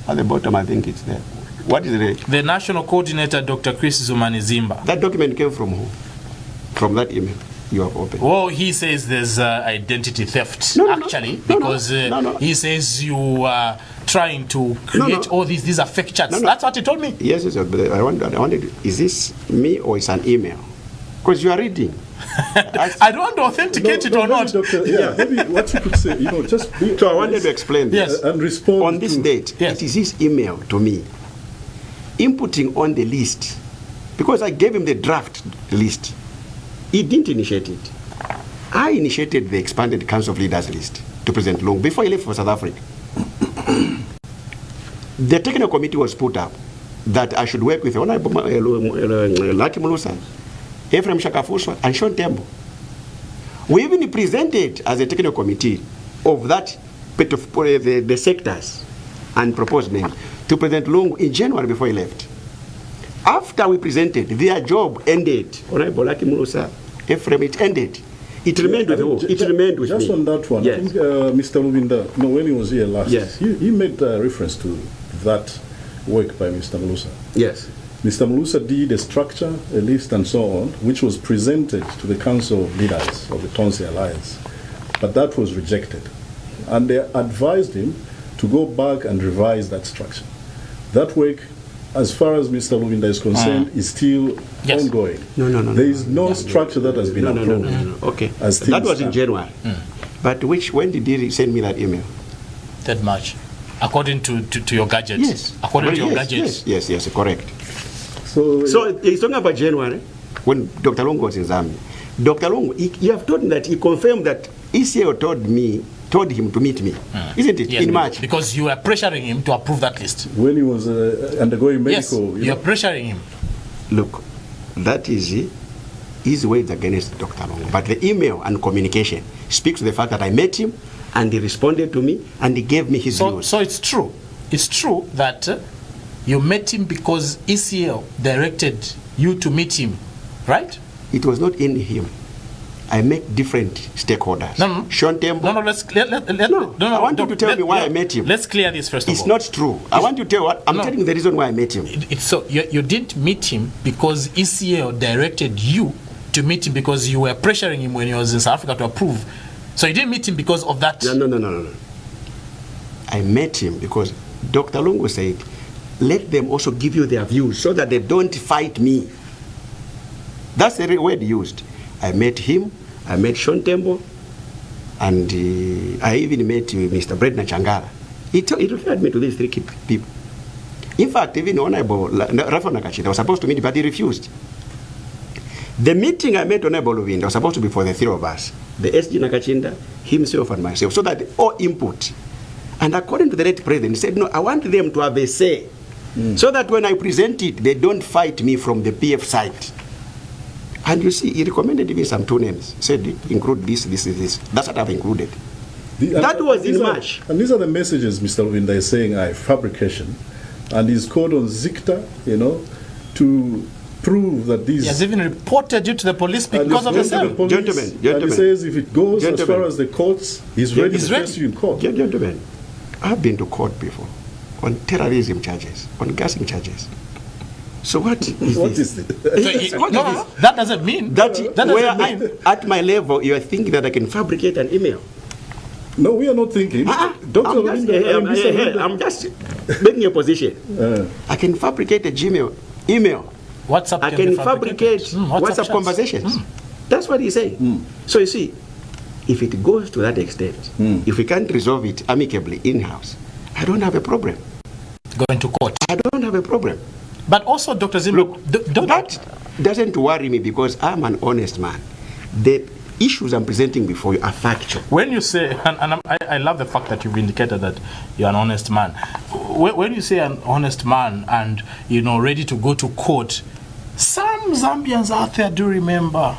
At the bottom, I think it's there. What is it? The national coordinator, Dr. Chris Zumani Zimba. That document came from who? From that email you have opened. Well, he says there's identity theft, because he says you trying to create all these are fake chats. That's what he told me. Yes, but I wanted, is this me or is an email? Because you are reading. I don't want to authenticate it or not. Doctor, maybe what you could say, just be So I wanted to explain this. And respond on this date. Yes. It is his email to me, inputting on the list, because I gave him the draft list. He didn't initiate it. I initiated the expanded Council of Leaders list to President Lungu before he left for South Africa. The technical committee was put up that I should work with Honorable Lucky Mulusa, Ephraim Shakafuswa, and Sean Tembo. We even presented as a technical committee of that bit of the sectors and proposed names to President Lungu in January before he left. After we presented, their job ended. Honorable Lucky Mulusa, Ephraim, it ended. It remained with who? It remained with just me. On that one, yes. I think Mr. Lubinda, when he was here last, yes. he made reference to that work by Mr. Mulusa. Yes. Mr. Mulusa did a structure, a list, and so on, which was presented to the Council of Leaders of the Tonse Alliance. But that was rejected. And they advised him to go back and revise that structure. That work, as far as Mr. Lubinda is concerned, is still ongoing. No. There is no structure that has been approved. No. Okay. As That was in stand. January. But when did he send me that email? 3rd March. According to your gadgets. Yes. According to your gadgets. Yes, correct. So he's talking about January, when Dr. Lungu was in Zambia. Dr. Lungu, you have told me that he confirmed that ECL told him to meet me, isn't it? Yes, in March. Because you were pressuring him to approve that list. when he was undergoing medical... Yes, you're pressuring him. Look, that is his words against Dr. Lungu. But the email and communication speaks to the fact that I met him, and he responded to me, and he gave me his views. So it's true. It's true that you met him because ECL directed you to meet him, right? It was not in him. I met different stakeholders. No. Sean Tembo. No, I want you to tell me why I met him. Let's clear this first of all. It's not true. I want you to tell what I'm telling you the reason why I met him. So you didn't meet him because ECL directed you to meet him because you were pressuring him when he was in South Africa to approve. So you didn't meet him because of that? No. I met him because Dr. Lungu said, let them also give you their views so that they don't fight me. That's the word used. I met him, I met Sean Tembo, and I even met Mr. Bredna Changala. He referred me to these 3 people. In fact, even Honorable Rafa Nakachita was supposed to meet, but he refused. The meeting I met Honorable Lubinda was supposed to be for the 3 of us, the SG Nakachinda, himself, and myself, so that all input. And according to the late president, he said, no, I want them to have a say, so that when I present it, they don't fight me from the PF side. And you see, he recommended me some 2 names. He said, include this. That's what I've included. That was in March. And these are the messages Mr. Lubinda is saying are fabrication. And he's called on Zikta, to prove that these... He has even reported you to the police because of the cell. Gentlemen. And he says if it goes as far as the courts, he's ready to face you in court. Gentlemen, I've been to court before on terrorism charges, on gassing charges. So what is this? That doesn't mean that at my level you are thinking that I can fabricate an email. No, we are not thinking. I'm just making a position. I can fabricate a email. WhatsApp I can fabricate WhatsApp conversations. That's what he's saying. So you see, if it goes to that extent, if we can't resolve it amicably in-house, I don't have a problem. Going to court. I don't have a problem. But also, Dr. Zimba, that doesn't worry me because I'm an honest man. The issues I'm presenting before you are factual. When you say, I love the fact that you've indicated that you're an honest man. When you say an honest man and, ready to go to court, some Zambians out there do remember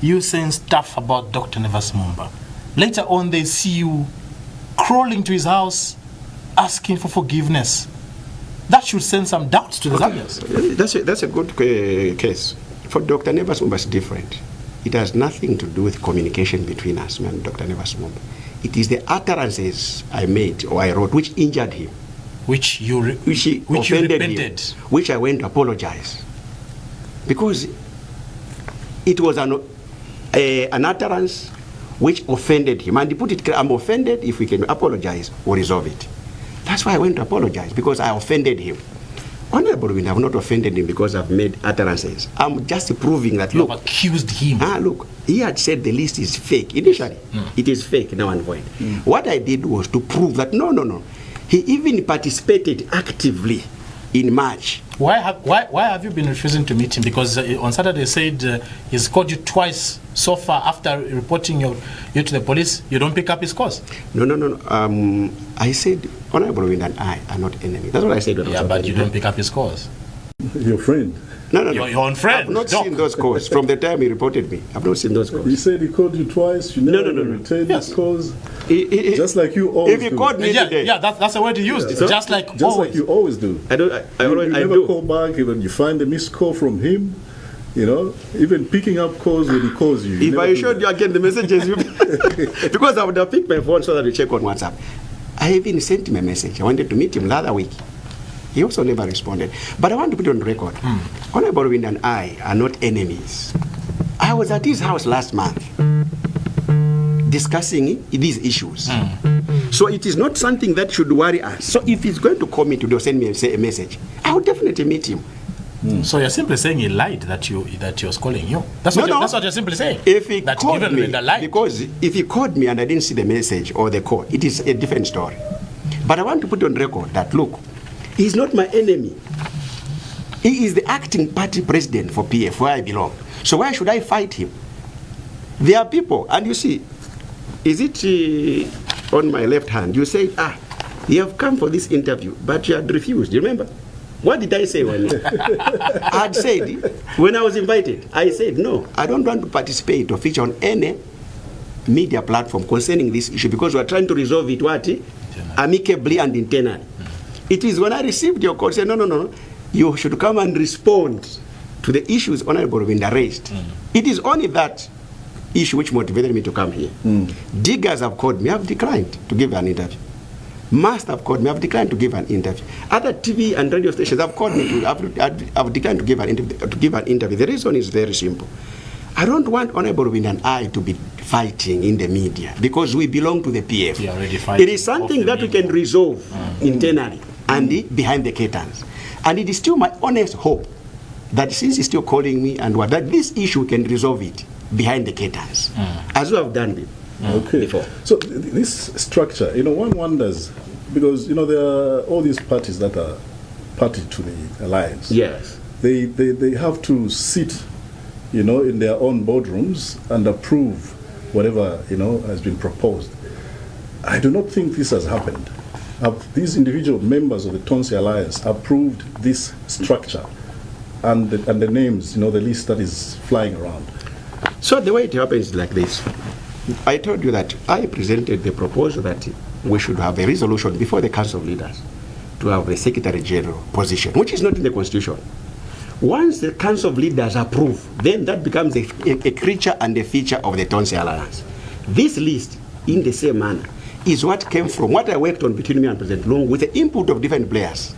you saying stuff about Dr. Nevas Mumba. Later on, they see you crawling to his house, asking for forgiveness. That should send some doubts to the Zambians. That's a good case. For Dr. Nevas Mumba, it's different. It has nothing to do with communication between us and Dr. Nevas Mumba. It is the utterances I made or I wrote which injured him. Which you offended him, which I went to apologize. Because it was an utterance which offended him. And he put it, I'm offended, if we can apologize or resolve it. That's why I went to apologize, because I offended him. Honorable Lubinda, I have not offended him because I've made utterances. I'm just proving that, You look, have accused him. look, he had said the list is fake. Initially, it is fake, now and void. What I did was to prove that, no. He even participated actively in March. Why have you been refusing to meet him? Because on Saturday said he's called you twice so far after reporting you to the police. You don't pick up his calls. No. I said Honorable Lubinda and I are not enemies. That's what I said. Yeah, but you don't pick up his calls. Your friend. No. Your own friend. I've not seen those calls from the time he reported me. I've not seen those calls. He said he called you twice. You never returned his calls. Just like you always do. If he called me today. Yeah, that's the word he used. Yeah. Just like you always do. I never do. call back even you find a missed call from him. Even picking up calls when he calls you. If I showed you again the messages, because I would have picked my phone so that we check on WhatsApp. I even sent him a message. I wanted to meet him the other week. He also never responded. But I want to put it on record. Honorable Lubinda and I are not enemies. I was at his house last month discussing these issues. So it is not something that should worry us. So if he's going to call me today or send me a message, I will definitely meet him. So you're simply saying he lied that he was calling you. That's what you're simply saying. If he that called me, lied. because if he called me and I didn't see the message or the call, it is a different story. But I want to put on record that, look, he's not my enemy. He is the acting party president for PF, where I belong. So why should I fight him? There are people, and you see, is it on my left hand? You say, you have come for this interview, but you had refused. You remember? What did I say when I had said, when I was invited, I said, no, I don't want to participate or feature on any media platform concerning this issue, because we are trying to resolve it amicably and internally. It is when I received your call, said, no, you should come and respond to the issues Honorable Lubinda raised. It is only that issue which motivated me to come here. Diggers have called me, I have declined to give an interview. Must have called me, I have declined to give an interview. Other TV and radio stations have called me, I've declined to give an interview. The reason is very simple. I don't want Honorable Lubinda and I to be fighting in the media, because we belong to the PF. It is something that we can resolve internally and behind the curtains. And it is still my honest hope that since he's still calling me that this issue can resolve it behind the curtains, as we have done before. So this structure, one wonders, because there are all these parties that are party to the alliance. Yes. They have to sit in their own boardrooms and approve whatever, has been proposed. I do not think this has happened. Have these individual members of the Tonse Alliance approved this structure and the names, the list that is flying around? So the way it happens is like this. I told you that I presented the proposal that we should have a resolution before the Council of Leaders to have a Secretary General position, which is not in the Constitution. Once the Council of Leaders approve, then that becomes a creature and a feature of the Tonse Alliance. This list, in the same manner, is what came from what I worked on between me and President Lungu with the input of different players.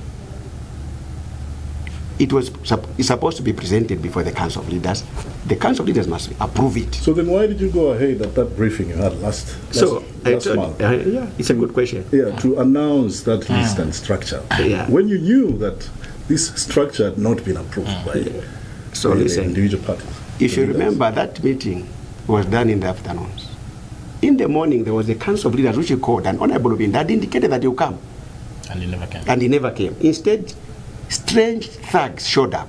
It's supposed to be presented before the Council of Leaders. The Council of Leaders must approve it. So then why did you go ahead at that briefing you had last month? Yeah, it's a good question. Yeah, to announce that list and structure. Yeah. When you knew that this structure had not been approved by the individual parties. If you remember, that meeting was done in the afternoons. In the morning, there was a Council of Leaders which he called, and Honorable Lubinda had indicated that he would come. And he never came. And he never came. Instead, strange thugs showed up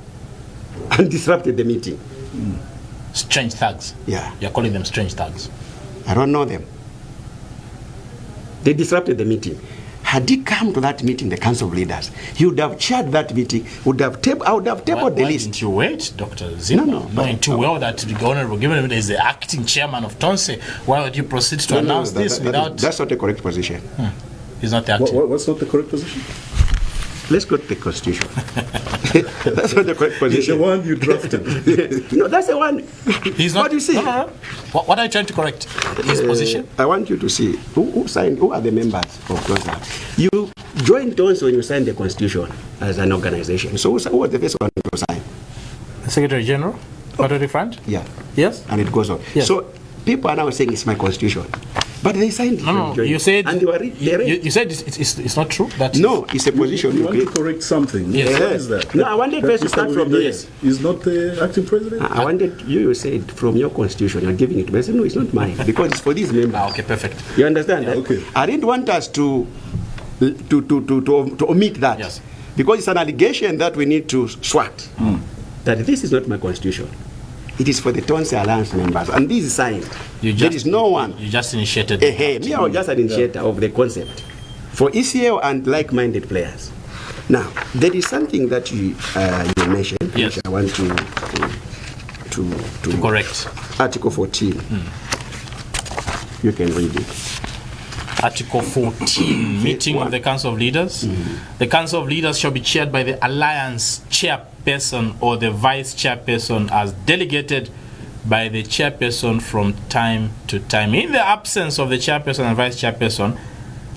and disrupted the meeting. Strange thugs? Yeah. You're calling them strange thugs? I don't know them. They disrupted the meeting. Had he come to that meeting, the Council of Leaders, he would have chaired that meeting, I would have tabled the list. Why didn't you wait, Dr. Zimba? No. Knowing too well that the Honorable Given is the acting chairman of Tonse, why would you proceed to announce this without... That's not the correct position. He's not the acting. What's not the correct position? Let's go to the Constitution. That's not the correct position. The one you drafted. No, that's the one. He's not. What do you see? No. What are you trying to correct? His position? I want you to see who signed. Who are the members of Tonse? You joined Tonse when you signed the Constitution as an organization. So who was the first one to sign? The Secretary General? Patriotic Front? Yeah. Yes. And it goes on. Yes. So people are now saying it's my Constitution. But they signed. No, you said and they were you said it's not true. That no, it's a position. You want to correct something. Yes. What is that? No, I wanted first to Mr. start from Lubinda there. is not the acting president? I wanted you said from your constitution, you're giving it to me. I said, no, it's not mine because it's for these members. Okay, perfect. You understand that? Okay. I didn't want us to omit that. Yes. Because it's an allegation that we need to swat. That this is not my constitution. It is for the Tonse Alliance members. And this is signed. There is no one. You just initiated. Me, I was just an initiator of the concept for ECL and like-minded players. Now, there is something that you mentioned, Yes. which I want to Correct. Article 14. You can read it. Article 14, meeting of the Council of Leaders. The Council of Leaders shall be chaired by the Alliance chairperson or the vice chairperson as delegated by the chairperson from time to time. In the absence of the chairperson and vice chairperson,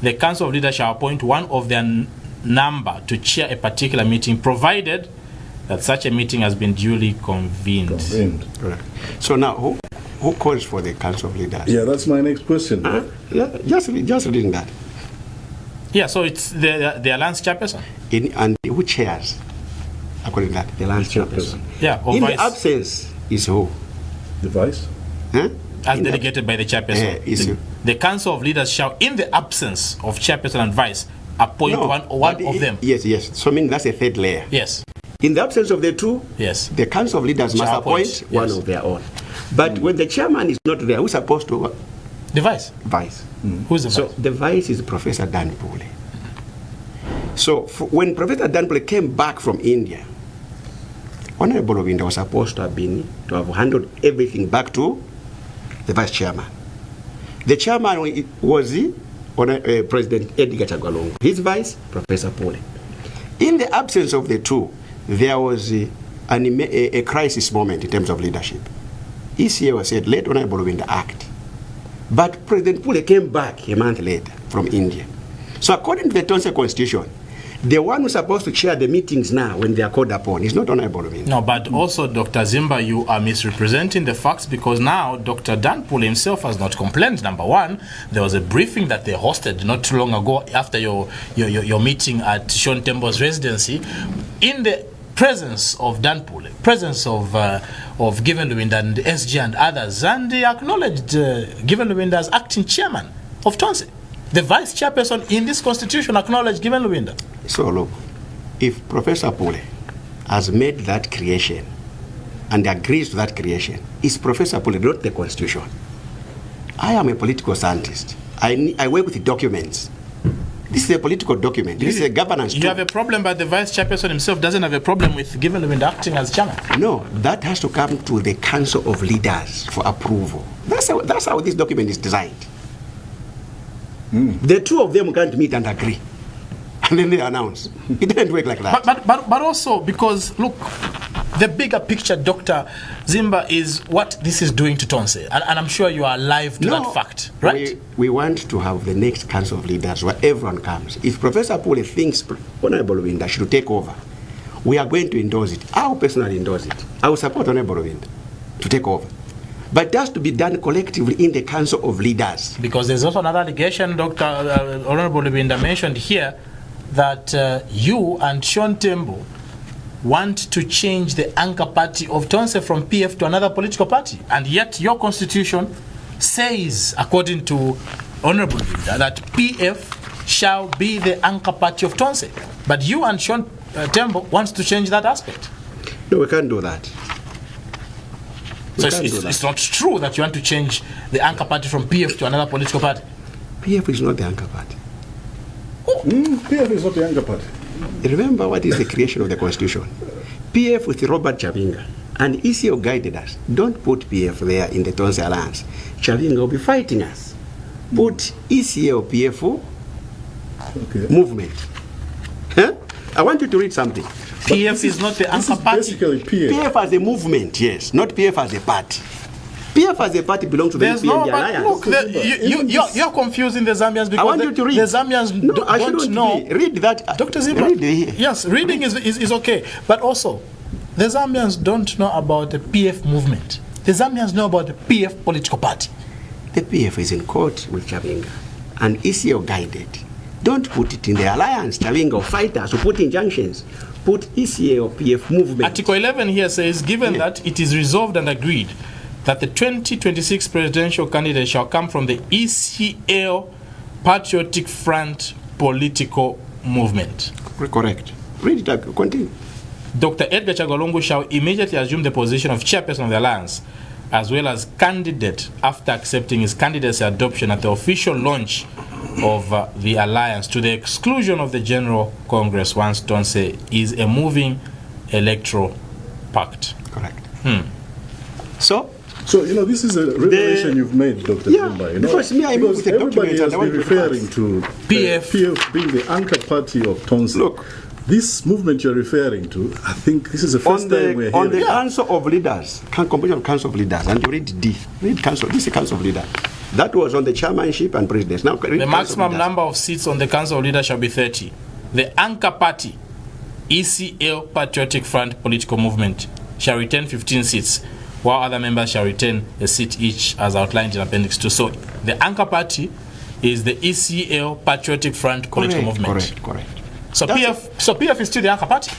the Council of Leaders shall appoint one of their number to chair a particular meeting, provided that such a meeting has been duly convened. Correct. So now, who calls for the Council of Leaders? Yeah, that's my next question. Just reading that. Yeah, so it's the Alliance chairperson. And who chairs? According to that, the Alliance chairperson. Yeah, or In vice. the absence is who? The vice? Huh? As In the- delegated by the chairperson. is who? The Council of Leaders shall, in the absence of chairperson and vice, appoint No, one but of them. Yes. So I mean that's a third layer. Yes, In the absence of the two, yes. the Council of Leaders must Shall appoint appoint, one yes. of their own. But when the chairman is not there, who's supposed to The vice. vice? Who's the So vice? the vice is Professor Dan Pule. So when Professor Dan Pule came back from India, Honorable Lubinda was supposed to have handled everything back to the vice chairman. The chairman was President Edgar Chagwalongo. His vice, Professor Pule. In the absence of the two, there was a crisis moment in terms of leadership. ECA said, let Honorable Lubinda act. But President Pule came back a month later from India. So according to the Tonse Constitution, the one who's supposed to chair the meetings now when they are called upon is not Honorable Lubinda. No, but also, Dr. Zimba, you are misrepresenting the facts, because now Dr. Dan Pule himself has not complained. Number one, there was a briefing that they hosted not too long ago after your meeting at Sean Tembo's residency, in the presence of Dan Pule, presence of Given Lubinda and SG and others, and they acknowledged Given Lubinda as acting chairman of Tonse. The vice chairperson in this constitution acknowledged Given Lubinda. So look, if Professor Pule has made that creation and agrees to that creation, it's Professor Pule, not the Constitution. I am a political scientist. I work with documents. This is a political document. This is a governance You tool. have a problem, but the vice chairperson himself doesn't have a problem with Given Lubinda acting as chairman. No, that has to come to the Council of Leaders for approval. That's how this document is designed. The two of them can't meet and agree. And then they announce. It doesn't work like that. But also, because look, the bigger picture, Dr. Zimba, is what this is doing to Tonse. And I'm sure you are alive to that fact, right? We want to have the next Council of Leaders where everyone comes. If Professor Pule thinks Honorable Lubinda should take over, we are going to endorse it. I will personally endorse it. I will support Honorable Lubinda to take over. But it has to be done collectively in the Council of Leaders. Because there's also another allegation, Dr. Honorable Lubinda mentioned here, that you and Sean Tembo want to change the anchor party of Tonse from PF to another political party. And yet your constitution says, according to Honorable Lubinda, that PF shall be the anchor party of Tonse. But you and Sean Tembo wants to change that aspect. No, we can't do that. So it's not true that you want to change the anchor party from PF to another political party. PF is not the anchor party. PF is not the anchor party. Remember what is the creation of the Constitution. PF with Robert Chavinga and ECO guided us. Don't put PF there in the Tonse Alliance. Chavinga will be fighting us. Put ECO PF movement. Huh? I want you to read something. PF is not the anchor party. Basically, PF. PF as a movement, yes, not PF as a party. PF as a party belongs to the There's EPND no, but Alliance. look, you're confusing the Zambians because I want you to read. the Zambians I don't shouldn't know. read that. Dr. Zimba, Read yes, reading is okay. But also, the Zambians don't know about the PF movement. The Zambians know about the PF political party. the PF is in court with Chavinga, and ECO guided. Don't put it in the alliance, Chavinga, or fighters, who put injunctions. Put ECA or PF movement. Article 11 here says, given that it is resolved and agreed that the 2026 presidential candidate shall come from the ECL Patriotic Front political movement. Correct. Read it up. Continue. Dr. Edgar Chagwa shall immediately assume the position of chairperson of the alliance, as well as candidate after accepting his candidacy adoption at the official launch of the alliance, to the exclusion of the General Congress once Tonse is a moving electoral pact. Correct. So, this is a revelation you've made, Dr. Zimba. Because everybody has been referring to PF being the anchor party of Tonse. Look, this movement you're referring to, I think this is the first time we're hearing. On the Council of Leaders, composition of Council of Leaders, and you read D. Read Council. This is the Council of Leaders. That was on the chairmanship and presidency. Now, the maximum number of seats on the Council of Leaders shall be 30. The anchor party, ECL Patriotic Front political movement, shall retain 15 seats, while other members shall retain a seat each, as outlined in Appendix 2. So the anchor party is the ECL Patriotic Front political movement. Correct. So PF is still the anchor party.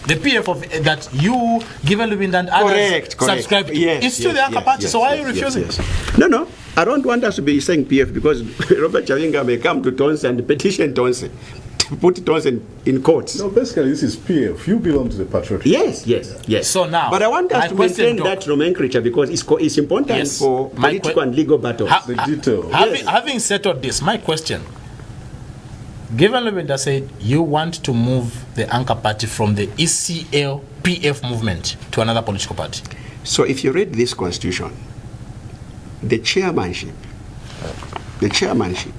The PF of, that you, given Lubinda and others, subscribe to. It's still the anchor party. So why are you refusing? No. I don't want us to be saying PF because Robert Chavinga may come to Tonse and petition Tonse to put Tonse in courts. No, basically this is PF. You belong to the Patriotic. Yes. So now, but I want us to maintain that nomenclature because it's important for political and legal battles. The detail. Having settled this, my question. Given Lubinda said you want to move the anchor party from the ECL PF movement to another political party. So if you read this constitution, the chairmanship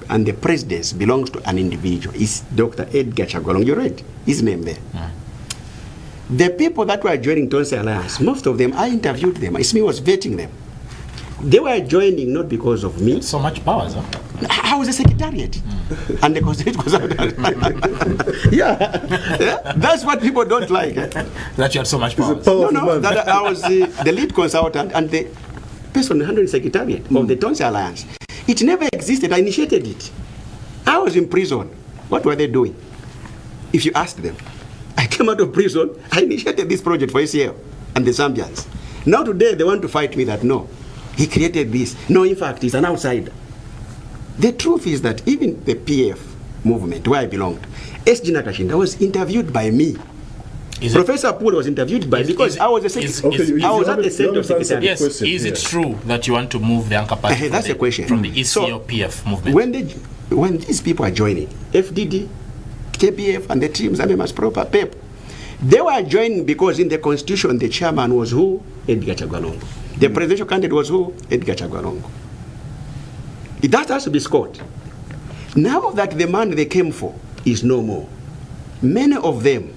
and the presidency belongs to an individual. It's Dr. Edgar Chagwa. You read his name there. The people that were joining Tonse Alliance, most of them, I interviewed them. It's me who was vetting them. They were joining not because of me. So much power, huh? I was a secretariat. And the constitution was out. Yeah. That's what people don't like. That you had so much power. That I was the lead consultant and the person handling secretariat of the Tonse Alliance. It never existed. I initiated it. I was in prison. What were they doing? If you ask them, I came out of prison. I initiated this project for ACL and the Zambians. Now today they want to fight me that no, he created this. No, in fact, he's an outsider. The truth is that even the PF movement, where I belonged, S.G. Nakashinga was interviewed by me. Professor Poole was interviewed by me because I was a secretary. I was at the center of secretary. Yes, is it true that you want to move the anchor party that's a question. From the ECL PF movement? When these people are joining, FDD, KPF, and the teams, Zambia proper PEP, they were joining because in the constitution the chairman was who? Edgar Chagwa. The presidential candidate was who? Edgar Chagwa. That has to be scored. Now that the man they came for is no more, many of them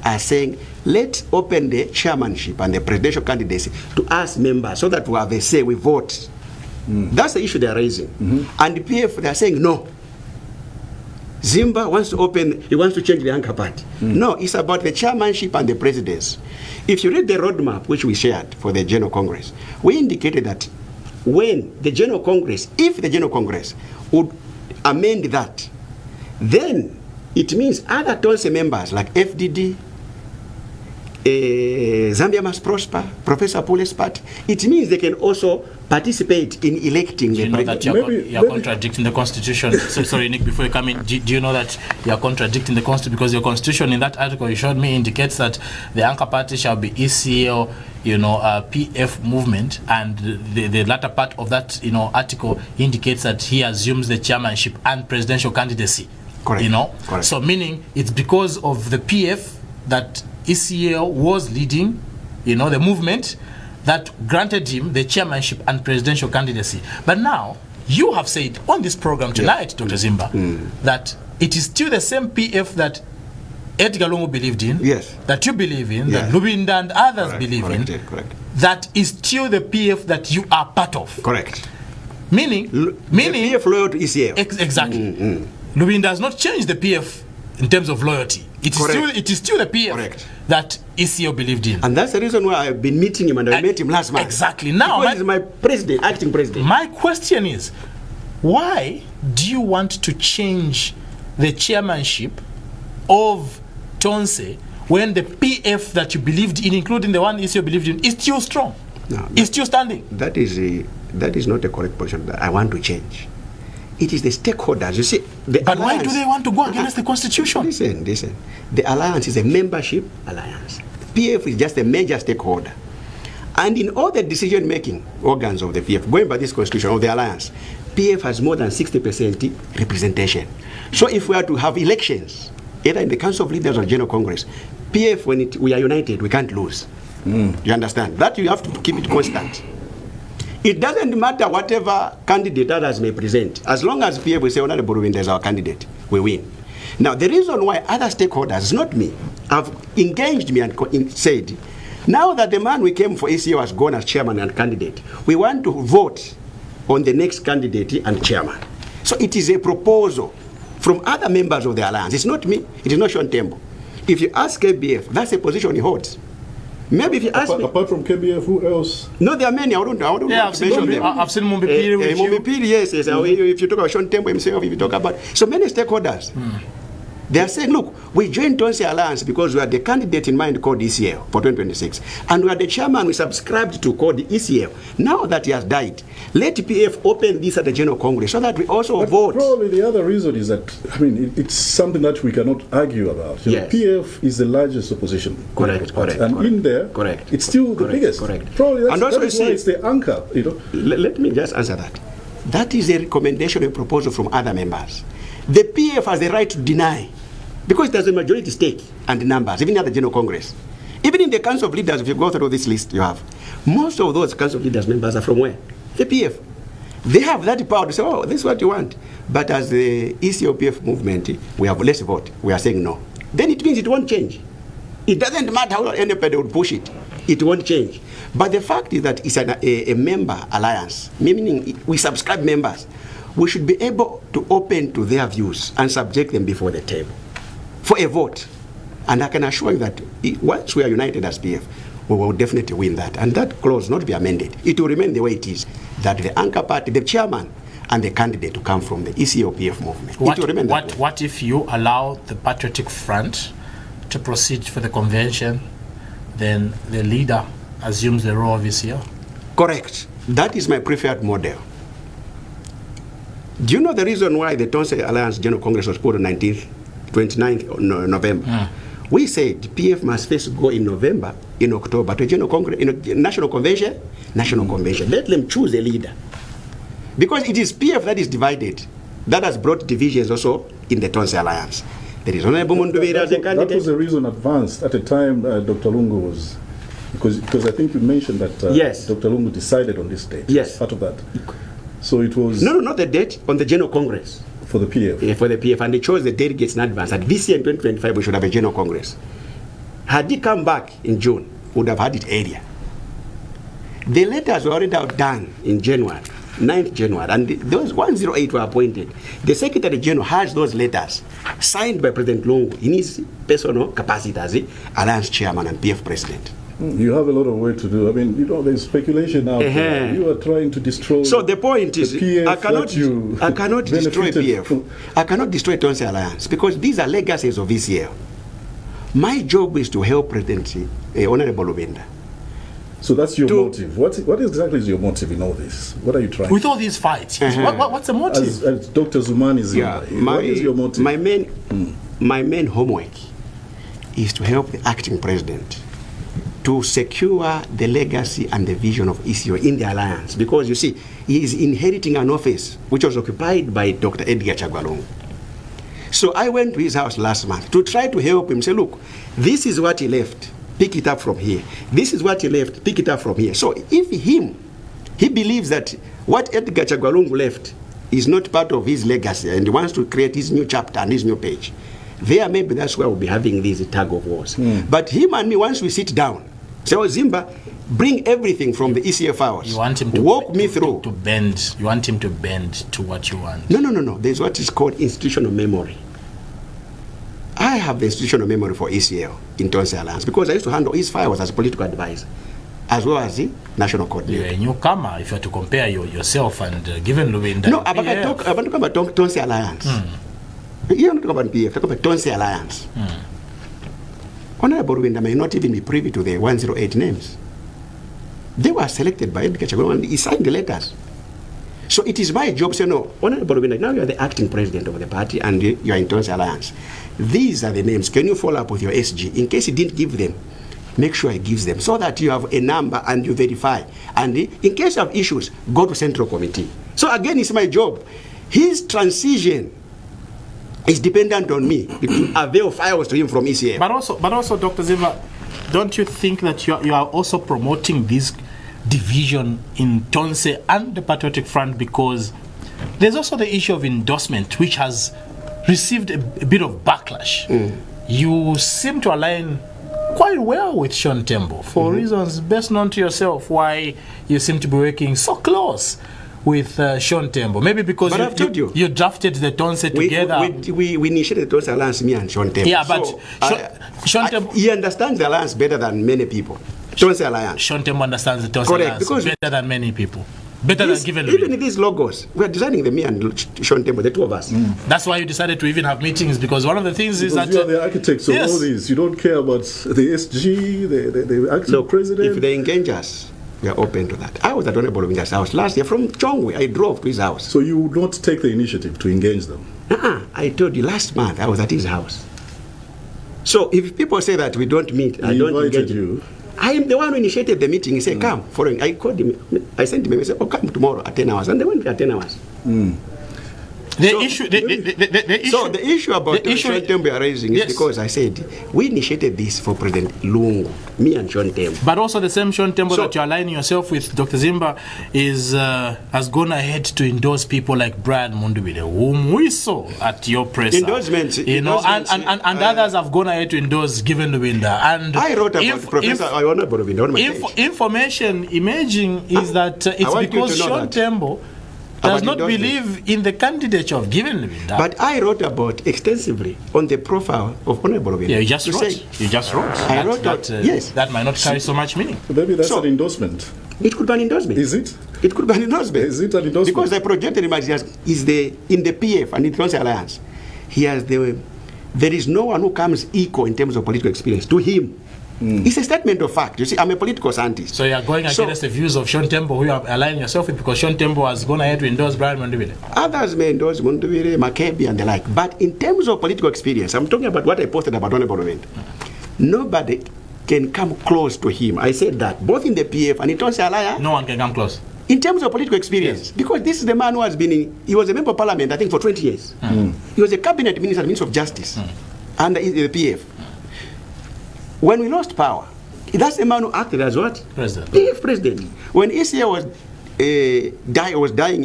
are saying, let's open the chairmanship and the presidential candidacy to us members so that we have a say, we vote. That's the issue they are raising. And the PF, they are saying, no. Zimba wants to open, he wants to change the anchor party. No, it's about the chairmanship and the presidency. If you read the roadmap which we shared for the General Congress, we indicated that when the General Congress, if the General Congress would amend that, then it means other Tonse members like FDD, Zambia Must Prosper, Professor Poole's party, it means they can also participate in electing the president. You're contradicting the Constitution. Sorry, Nick, before you come in, do you know that you're contradicting the Constitution? Because your Constitution in that article you showed me indicates that the anchor party shall be ECL, PF movement, and the latter part of that, article indicates that he assumes the chairmanship and presidential candidacy. Correct. Correct. So meaning it's because of the PF that ECL was leading, the movement that granted him the chairmanship and presidential candidacy. But now you have said on this program tonight, Dr. Zimba, that it is still the same PF that Edgar Lungu believed in, that you believe in, that Lubinda and others believe in, that is still the PF that you are part of. Correct. Meaning the PF loyal to ECL. Exactly. Lubinda has not changed the PF in terms of loyalty. It Correct. is still the PF Correct. that ECO believed in. And that's the reason why I've been meeting him, and I met him last month. Exactly. Now, because he's my president, acting president. my question is, why do you want to change the chairmanship of Tonse when the PF that you believed in, including the one ECO believed in, is still strong? No, is still standing? That is not a correct position that I want to change. It is the stakeholders. You see, But why do they want to go against the constitution? Listen. The alliance is a membership alliance. PF is just a major stakeholder. And in all the decision-making organs of the PF, going by this constitution of the alliance, PF has more than 60% representation. So if we are to have elections, either in the Council of Leaders or General Congress, PF, when we are united, we can't lose. You understand? That you have to keep it constant. It doesn't matter whatever candidate others may present. As long as PF will say, Honorable Lubinda is our candidate, we win. Now, the reason why other stakeholders, not me, have engaged me and said, now that the man we came for ECO has gone as chairman and candidate, we want to vote on the next candidate and chairman. So it is a proposal from other members of the alliance. It's not me. It is not Sean Tembo. If you ask KBF, that's a position he holds. Maybe if you ask me, apart from KBF, who else? No, there are many. I don't I've seen mention them. I've seen Mumbipiri with you. Mumbipiri, yes. If you talk about Sean Tembo himself, if you talk about so many stakeholders, they are saying, look, we joined Tonse Alliance because we had the candidate in mind called ECL for 2026. And we had the chairman we subscribed to called the ECL. Now that he has died, let PF open this at the General Congress so that we also vote. Probably the other reason is that, it's something that we cannot argue about. Yes. PF is the largest opposition. Correct. And in there, it's still the biggest. Correct. Probably And also that is why it's the anchor. Let me just answer that. That is a recommendation and proposal from other members. The PF has the right to deny, because it has a majority stake and numbers, even at the General Congress. Even in the Council of Leaders, if you go through this list you have, most of those Council of Leaders members are from where? The PF. They have that power to say, oh, this is what you want. But as the ECOPF movement, we have less vote. We are saying no. Then it means it won't change. It doesn't matter how anybody would push it. It won't change. But the fact is that it's a member alliance, meaning we subscribe members. We should be able to open to their views and subject them before the table for a vote. And I can assure you that once we are united as PF, we will definitely win that. And that clause will not be amended. It will remain the way it is, that the anchor party, the chairman, and the candidate to come from the ECOPF movement. It will remain that way. What if you allow the Patriotic Front to proceed for the convention, then the leader assumes the role of ECO? Correct. That is my preferred model. Do you know the reason why the Tonse Alliance General Congress was called on 29th November? We said PF must first go in November, in October, to a General Congress, in a National Convention. Let them choose a leader. Because it is PF that is divided, that has brought divisions also in the Tonse Alliance. There is Honorable Mundubira as a candidate. That was the reason advanced at the time Dr. Lungu was, because I think you mentioned that yes. Dr. Lungu decided on this date. Yes. Part of that. So it was... No, not the date, on the General Congress. For the PF? Yeah, for the PF, and they chose the delegates in advance. That this year in 2025 we should have a General Congress. Had he come back in June, we would have had it earlier. The letters were already done in January, 9th January, and those 108 were appointed. The Secretary General has those letters signed by President Lungu in his personal capacity as the Alliance Chairman and PF President. You have a lot of work to do. There's speculation out there. You are trying to destroy. So the point is, PF I cannot destroy PF. I cannot destroy Tonse Alliance because these are legacies of this year. My job is to help President Honorable Lubinda. So that's your motive. What exactly is your motive in all this? What are you trying? With all these fights, what's the motive? As Dr. Zumani Zimba, what is your motive? My main homework is to help the acting president to secure the legacy and the vision of ECO in the alliance. Because you see, he is inheriting an office which was occupied by Dr. Edgar Chagwalong. So I went to his house last month to try to help him say, look, this is what he left, pick it up from here. This is what he left, pick it up from here. So if he believes that what Edgar Chagwalong left is not part of his legacy and he wants to create his new chapter and his new page, there maybe that's why we'll be having these tug of wars. But him and me, once we sit down, say, oh, Zimba, bring everything from the ECF files. You want him to walk me through. To bend. You want him to bend to what you want. No. There's what is called institutional memory. I have the institutional memory for ECL in Tonse Alliance because I used to handle his files as a political advisor, as well as the national coordinator. You're a newcomer if you are to compare yourself and given Lubinda. No, but I talk about Tonse Alliance. You're not talking about PF, talk about Tonse Alliance. Honorable Lubinda may not even be privy to the 108 names. They were selected by Edgar Chagolo and he signed the letters. So it is my job to say, no, Honorable Lubinda, now you are the acting president of the party and you are in Tonse Alliance. These are the names. Can you follow up with your SG? In case he didn't give them, make sure he gives them so that you have a number and you verify. And in case you have issues, go to Central Committee. So again, it's my job. His transition is dependent on me to avail files to him from ECM. But also, Dr. Zimba, don't you think that you are also promoting this division in Tonse and the Patriotic Front, because there's also the issue of endorsement, which has received a bit of backlash. You seem to align quite well with Sean Tembo for reasons best known to yourself, why you seem to be working so close with Sean Tembo. Maybe because you drafted the Tonse together. We initiated the Tonse Alliance, me and Sean Tembo. Yeah, but Sean Tembo... He understands the alliance better than many people. Tonse Alliance. Sean Tembo understands the Tonse Alliance better than many people. Better than given even these logos, we are designing them, me and Sean Tembo, the two of us. That's why you decided to even have meetings, because one of the things is that you are the architects of all these. You don't care about the SG, the acting president. If they engage us, we are open to that. I was at Honorable Lubinda's house last year from Chongwe. I drove to his house. So you would not take the initiative to engage them? I told you last month I was at his house. So if people say that we don't meet, I don't engage you. I am the one who initiated the meeting. He said, come. Following, I called him. I sent him a message, come tomorrow at 10 hours. And they went at 10 hours. The issue about the Sean Tembo we are raising is because I said, we initiated this for President Lungu, me and Sean Tembo. But also the same Sean Tembo that you're aligning yourself with, Dr. Zimba, has gone ahead to endorse people like Brad Mundubile, whom we saw at your press. Endorsements. And others have gone ahead to endorse Given Lubinda. And I wrote about Professor Honorable Lubinda on my page. Information emerging is that it's because Sean Tembo does not believe in the candidature of Given Lubinda. But I wrote about extensively on the profile of Honorable Lubinda. Yeah, you just wrote. I wrote that. Yes. That might not carry so much meaning. Maybe that's an endorsement. It could be an endorsement. Is it? It could be an endorsement. Is it an endorsement? Because I projected him as in the PF and in the Tonse Alliance. There is no one who comes equal in terms of political experience to him. It's a statement of fact. You see, I'm a political scientist. So you are going against the views of Sean Tembo, who you are aligning yourself with, because Sean Tembo has gone ahead to endorse Brian Mundubile. Others may endorse Mundubile, Makebi, and the like. But in terms of political experience, I'm talking about what I posted about Honorable Lubinda. Nobody can come close to him. I said that, both in the PF and in Tonse Alliance. No one can come close. In terms of political experience, because this is the man who has been he was a member of parliament, I think, for 20 years. He was a cabinet minister, Minister of Justice, under the PF. When we lost power, that's the man who acted as what? President. PF president. When ECA was dying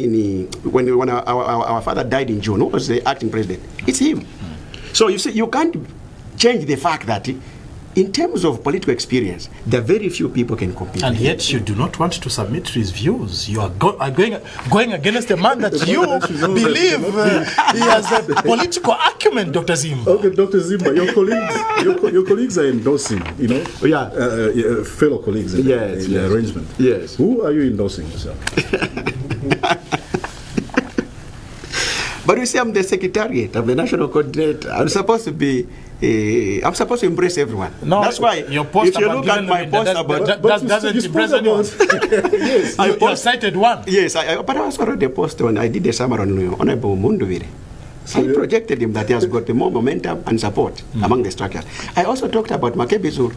when our father died in June, who was the acting president? It's him. So you see, you can't change the fact that in terms of political experience, there are very few people can compete. And yet you do not want to submit to his views. You are going against a man that you believe he has a political acumen, Dr. Zimba. Okay, Dr. Zimba, your colleagues are endorsing, fellow colleagues in the arrangement. Yes. Who are you endorsing yourself? But you see, I'm the secretariat of the national coordinator. I'm supposed to embrace everyone. No, that's why your post if you look at my post about doesn't impress anyone. Yes, you cited one. Yes, but I also wrote the post when I did a summary on Honorable Mundubile. I projected him that he has got more momentum and support among the structures. I also talked about Makebi Zuru.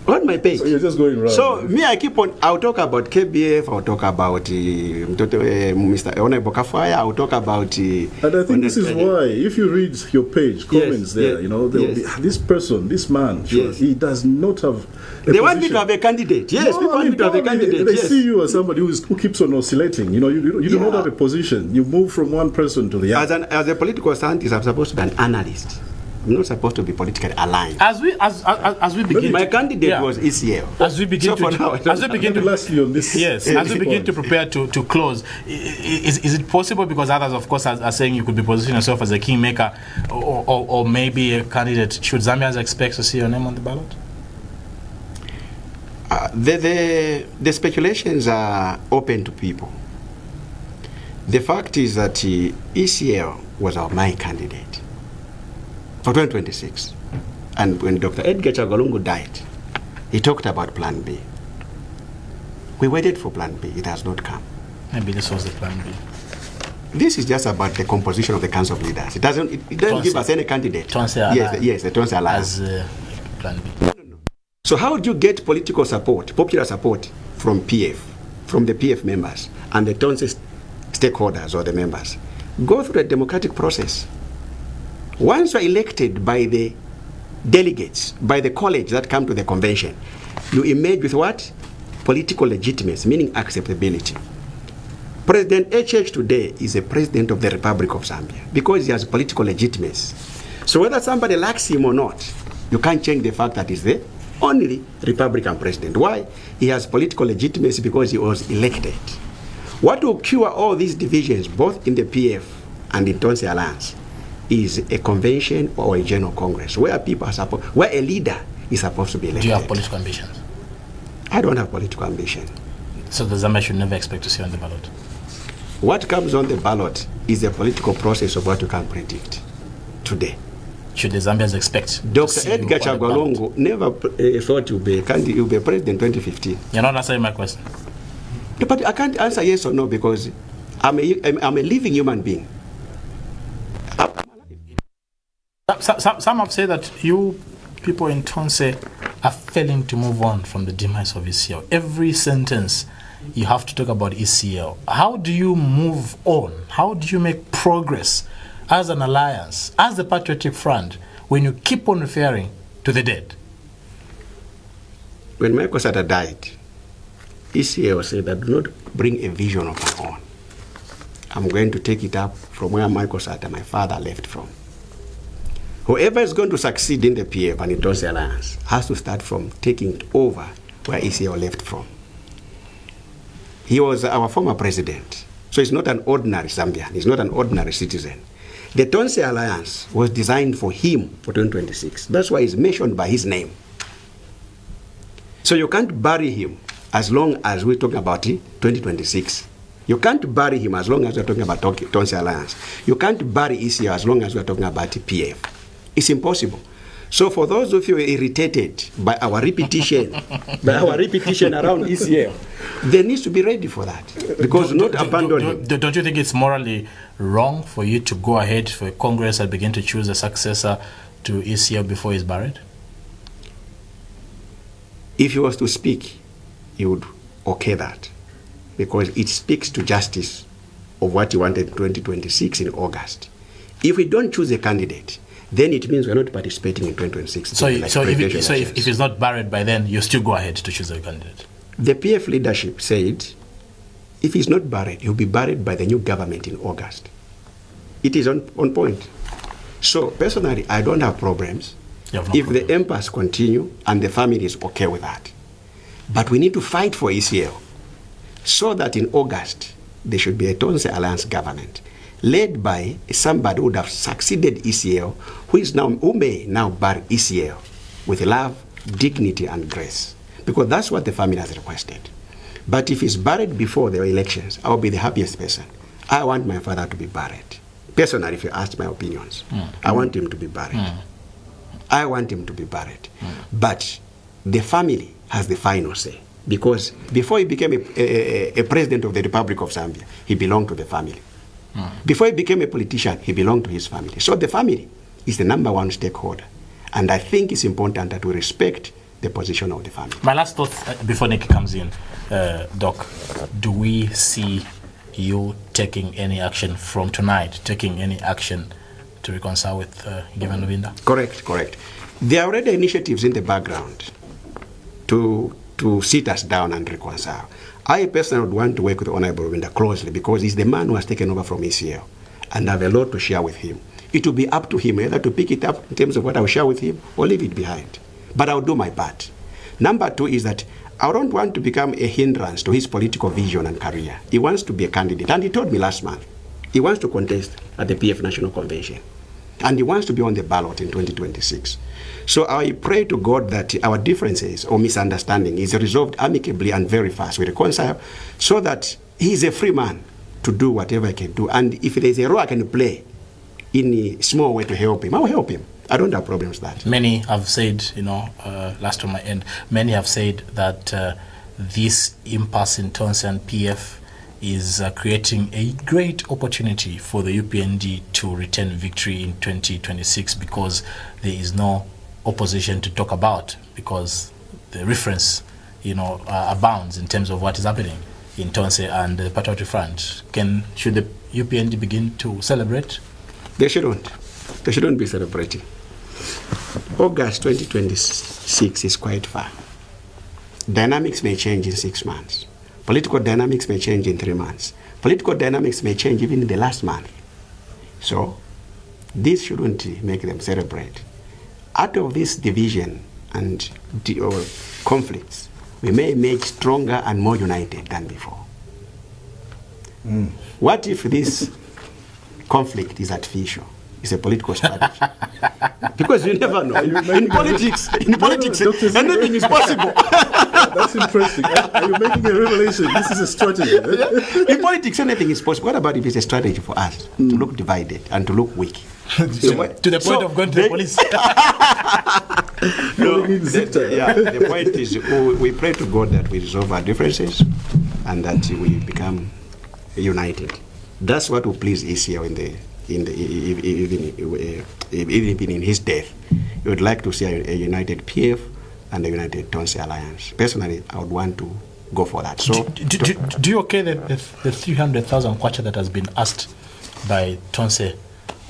On my page. So you're just going around. So me, I'll talk about KBF, I'll talk about Mr. Honorable Kafaya, I'll talk about... and I think this is why, if you read your page, comments there, there will be, this person, this man, he does not have They want me to have a candidate. Yes, people want me to have a candidate. They see you as somebody who keeps on oscillating. You do not have a position. You move from one person to the other. As a political scientist, I'm supposed to be an analyst. I'm not supposed to be politically aligned. As we begin, My candidate was ECL. As we begin lastly on this, as we begin to prepare to close, is it possible, because others, of course, are saying you could be positioning yourself as a kingmaker, or maybe a candidate? Should Zambians expect to see your name on the ballot? The speculations are open to people. The fact is that ECL was our main candidate for 2026. And when Dr. Edgar Chagolungu died, he talked about Plan B. We waited for Plan B. It has not come. Maybe this was the Plan B. This is just about the composition of the Council of Leaders. It doesn't Tonse, give us any candidate. Tonse yes, the Tonse Alliance. As Plan B. No. So how do you get political support, popular support from PF, from the PF members and the Tonse stakeholders or the members? Go through a democratic process. Once you are elected by the delegates, by the college that come to the convention, you emerge with what? Political legitimacy, meaning acceptability. President HH today is a president of the Republic of Zambia because he has political legitimacy. So whether somebody likes him or not, you can't change the fact that he's the only Republican president. Why? He has political legitimacy because he was elected. What will cure all these divisions, both in the PF and in Tonse Alliance, is a convention or a general congress where people are supposed, where a leader is supposed to be elected. Do you have political ambitions? I don't have political ambition. So the Zambia should never expect to see on the ballot? What comes on the ballot is a political process of what you can predict today. Should the Zambians expect? Dr. Edgar Chagolungu never thought he'll be president in 2015. You're not answering my question. No, but I can't answer yes or no because I'm a living human being. Some have said that you people in Tonse are failing to move on from the demise of ECL. Every sentence you have to talk about ECL. How do you move on? How do you make progress as an alliance, as the Patriotic Front, when you keep on referring to the dead? When Michael Sata died, ECL said that do not bring a vision of my own. I'm going to take it up from where Michael Sata, my father, left from. Whoever is going to succeed in the PF and in Tonse Alliance has to start from taking over where ECL left from. He was our former president, so he's not an ordinary Zambian. He's not an ordinary citizen. The Tonse Alliance was designed for him for 2026. That's why he's mentioned by his name. So you can't bury him as long as we're talking about 2026. You can't bury him as long as we're talking about Tonse Alliance. You can't bury ECL as long as we're talking about PF. It's impossible. So for those of you irritated by our repetition, around ECL, they need to be ready for that. Because don't you think it's morally wrong for you to go ahead for Congress and begin to choose a successor to ECL before he's buried? If he was to speak, he would okay that. Because it speaks to justice of what he wanted in 2026 in August. If we don't choose a candidate, then it means we're not participating in 2026. So if he's not buried by then, you still go ahead to choose a candidate? The PF leadership said, if he's not buried, he'll be buried by the new government in August. It is on point. So personally, I don't have problems if the impasse continue and the family is okay with that. But we need to fight for ECL so that in August, there should be a Tonse Alliance government led by somebody who would have succeeded ECL, who may now bury ECL with love, dignity, and grace. Because that's what the family has requested. But if he's buried before the elections, I'll be the happiest person. I want my father to be buried. Personally, if you ask my opinions, I want him to be buried. I want him to be buried. But the family has the final say. Because before he became a president of the Republic of Zambia, he belonged to the family. Before he became a politician, he belonged to his family. So the family is the number one stakeholder. And I think it's important that we respect the position of the family. My last thought before Nick comes in, Doc, do we see you taking any action from tonight, taking any action to reconcile with Given Lubinda? Correct. There are already initiatives in the background to sit us down and reconcile. I personally would want to work with Honorable Lubinda closely because he's the man who has taken over from ECL and I have a lot to share with him. It will be up to him either to pick it up in terms of what I'll share with him or leave it behind. But I'll do my part. Number two is that I don't want to become a hindrance to his political vision and career. He wants to be a candidate. And he told me last month, he wants to contest at the PF National Convention. And he wants to be on the ballot in 2026. So I pray to God that our differences or misunderstanding is resolved amicably and very fast. We reconcile so that he is a free man to do whatever he can do. And if there is a role I can play in a small way to help him, I will help him. I don't have problems with that. Many have said, last on my end, many have said that this impasse in Tonse and PF is creating a great opportunity for the UPND to retain victory in 2026 because there is no opposition to talk about, because the reference, abounds in terms of what is happening in Tonse and the Patriotic Front. Should the UPND begin to celebrate? They shouldn't. They shouldn't be celebrating. August 2026 is quite far. Dynamics may change in 6 months. Political dynamics may change in 3 months. Political dynamics may change even in the last month. So, this shouldn't make them celebrate. Out of this division and conflicts, we may emerge stronger and more united than before. What if this conflict is artificial? It's a political strategy. Because you never know. In politics, anything is possible. That's interesting. Are you making a revelation? This is a strategy. In politics, anything is possible. What about if it's a strategy for us to look divided and to look weak? To the point of going to the police. The point is, we pray to God that we resolve our differences and that we become united. That's what will please Israel even in his death. He would like to see a united PF and a united Tonse alliance. Personally, I would want to go for that. So, do you okay the 300,000 kwacha that has been asked by Tonse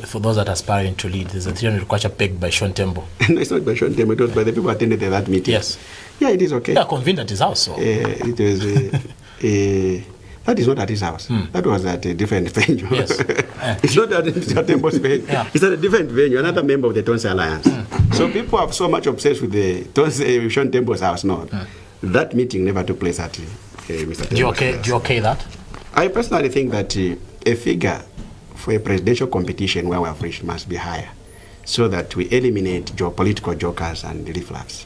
for those that are aspiring to lead? There's a 300 kwacha pegged by Sean Tembo. No, it's not by Sean Tembo. It was by the people who attended that meeting. Yes. Yeah, it is okay. Yeah, convened at his house. So. It was. That is not at his house. That was at a different venue. Yes. It's not at Tembo's venue. Yeah. It's at a different venue, another member of the Tonse Alliance. So people are so much obsessed with the Tonse Sean Tembo's house. No, that meeting never took place at Mr. Tembo's house. Do you okay that? I personally think that a figure for a presidential competition where we have reached must be higher, so that we eliminate geopolitical jokers and riffraffs.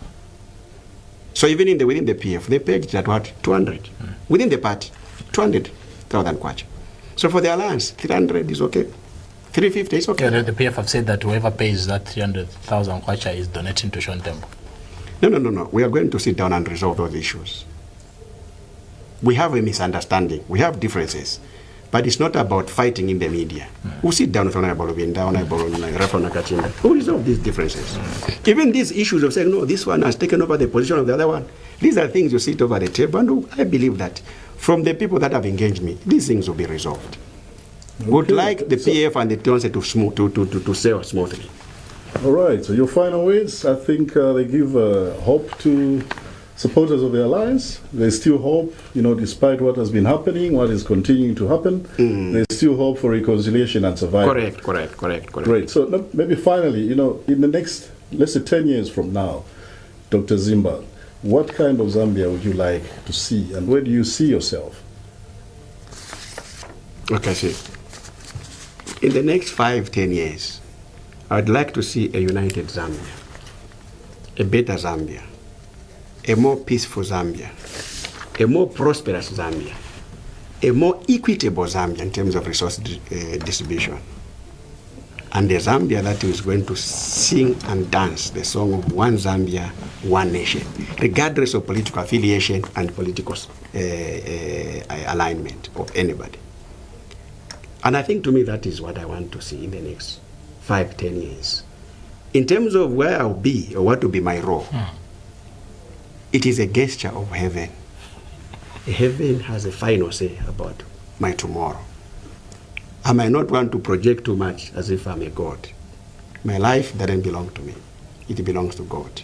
So even within the PF, they pegged at what? 200. Within the party, 200,000 kwacha. So for the alliance, 300 is okay. 350 is okay. Yeah, the PF have said that whoever pays that 300,000 kwacha is donating to Sean Tembo. No. We are going to sit down and resolve those issues. We have a misunderstanding. We have differences. But it's not about fighting in the media. We'll sit down with Honorable Lubinda, Honorable Nakachinda. We'll resolve these differences. Even these issues of saying, no, this one has taken over the position of the other one, these are things you sit over the table, and I believe that from the people that have engaged me, these things will be resolved. Okay. Would like the PF and the Tonse to sail smoothly. All right, so your final words, I think they give hope to supporters of the alliance. There's still hope, despite what has been happening, what is continuing to happen, there's still hope for reconciliation and survival. Correct. Great. So maybe finally, in the next, let's say 10 years from now, Dr. Zimba, what kind of Zambia would you like to see, and where do you see yourself? Okay, see. In the next 5-10 years, I'd like to see a united Zambia, a better Zambia, a more peaceful Zambia, a more prosperous Zambia, a more equitable Zambia in terms of resource distribution, and a Zambia that is going to sing and dance the song of one Zambia, one nation, regardless of political affiliation and political alignment of anybody. And I think to me that is what I want to see in the next 5-10 years. In terms of where I'll be or what will be my role, it is a gesture of heaven. Heaven has a final say about my tomorrow. I might not want to project too much as if I'm a God. My life doesn't belong to me. It belongs to God.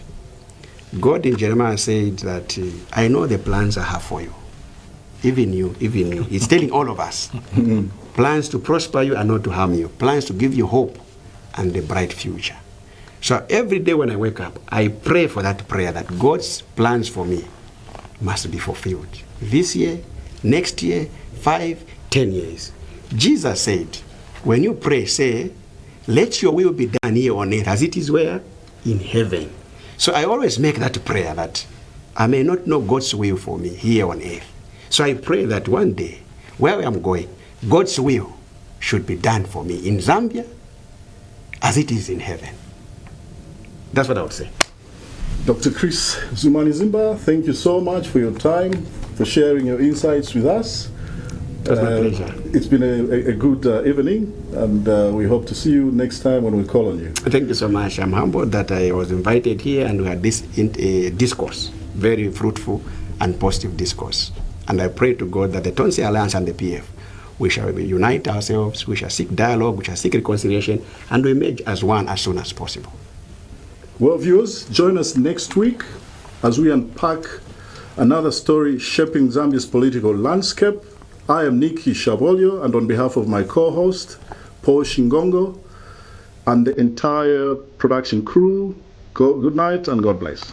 God in Jeremiah said that I know the plans I have for you. Even you. It's telling all of us. Plans to prosper you and not to harm you. Plans to give you hope and a bright future. So every day when I wake up, I pray for that prayer that God's plans for me must be fulfilled. This year, next year, 5, 10 years. Jesus said, when you pray, say, let your will be done here on earth as it is where? In heaven. So I always make that prayer that I may not know God's will for me here on earth. So I pray that one day, where I am going, God's will should be done for me in Zambia as it is in heaven. That's what I would say. Dr. Chris Zumani Zimba, thank you so much for your time, for sharing your insights with us. It was my pleasure. It's been a good evening, and we hope to see you next time when we call on you. Thank you so much. I'm humbled that I was invited here and we had this discourse, very fruitful and positive discourse. And I pray to God that the Tonse Alliance and the PF, we shall unite ourselves, we shall seek dialogue, we shall seek reconciliation, and we emerge as one as soon as possible. Well, viewers, join us next week as we unpack another story shaping Zambia's political landscape. I am Nikki Shabolio, and on behalf of my co-host, Paul Shingongo, and the entire production crew, good night and God bless.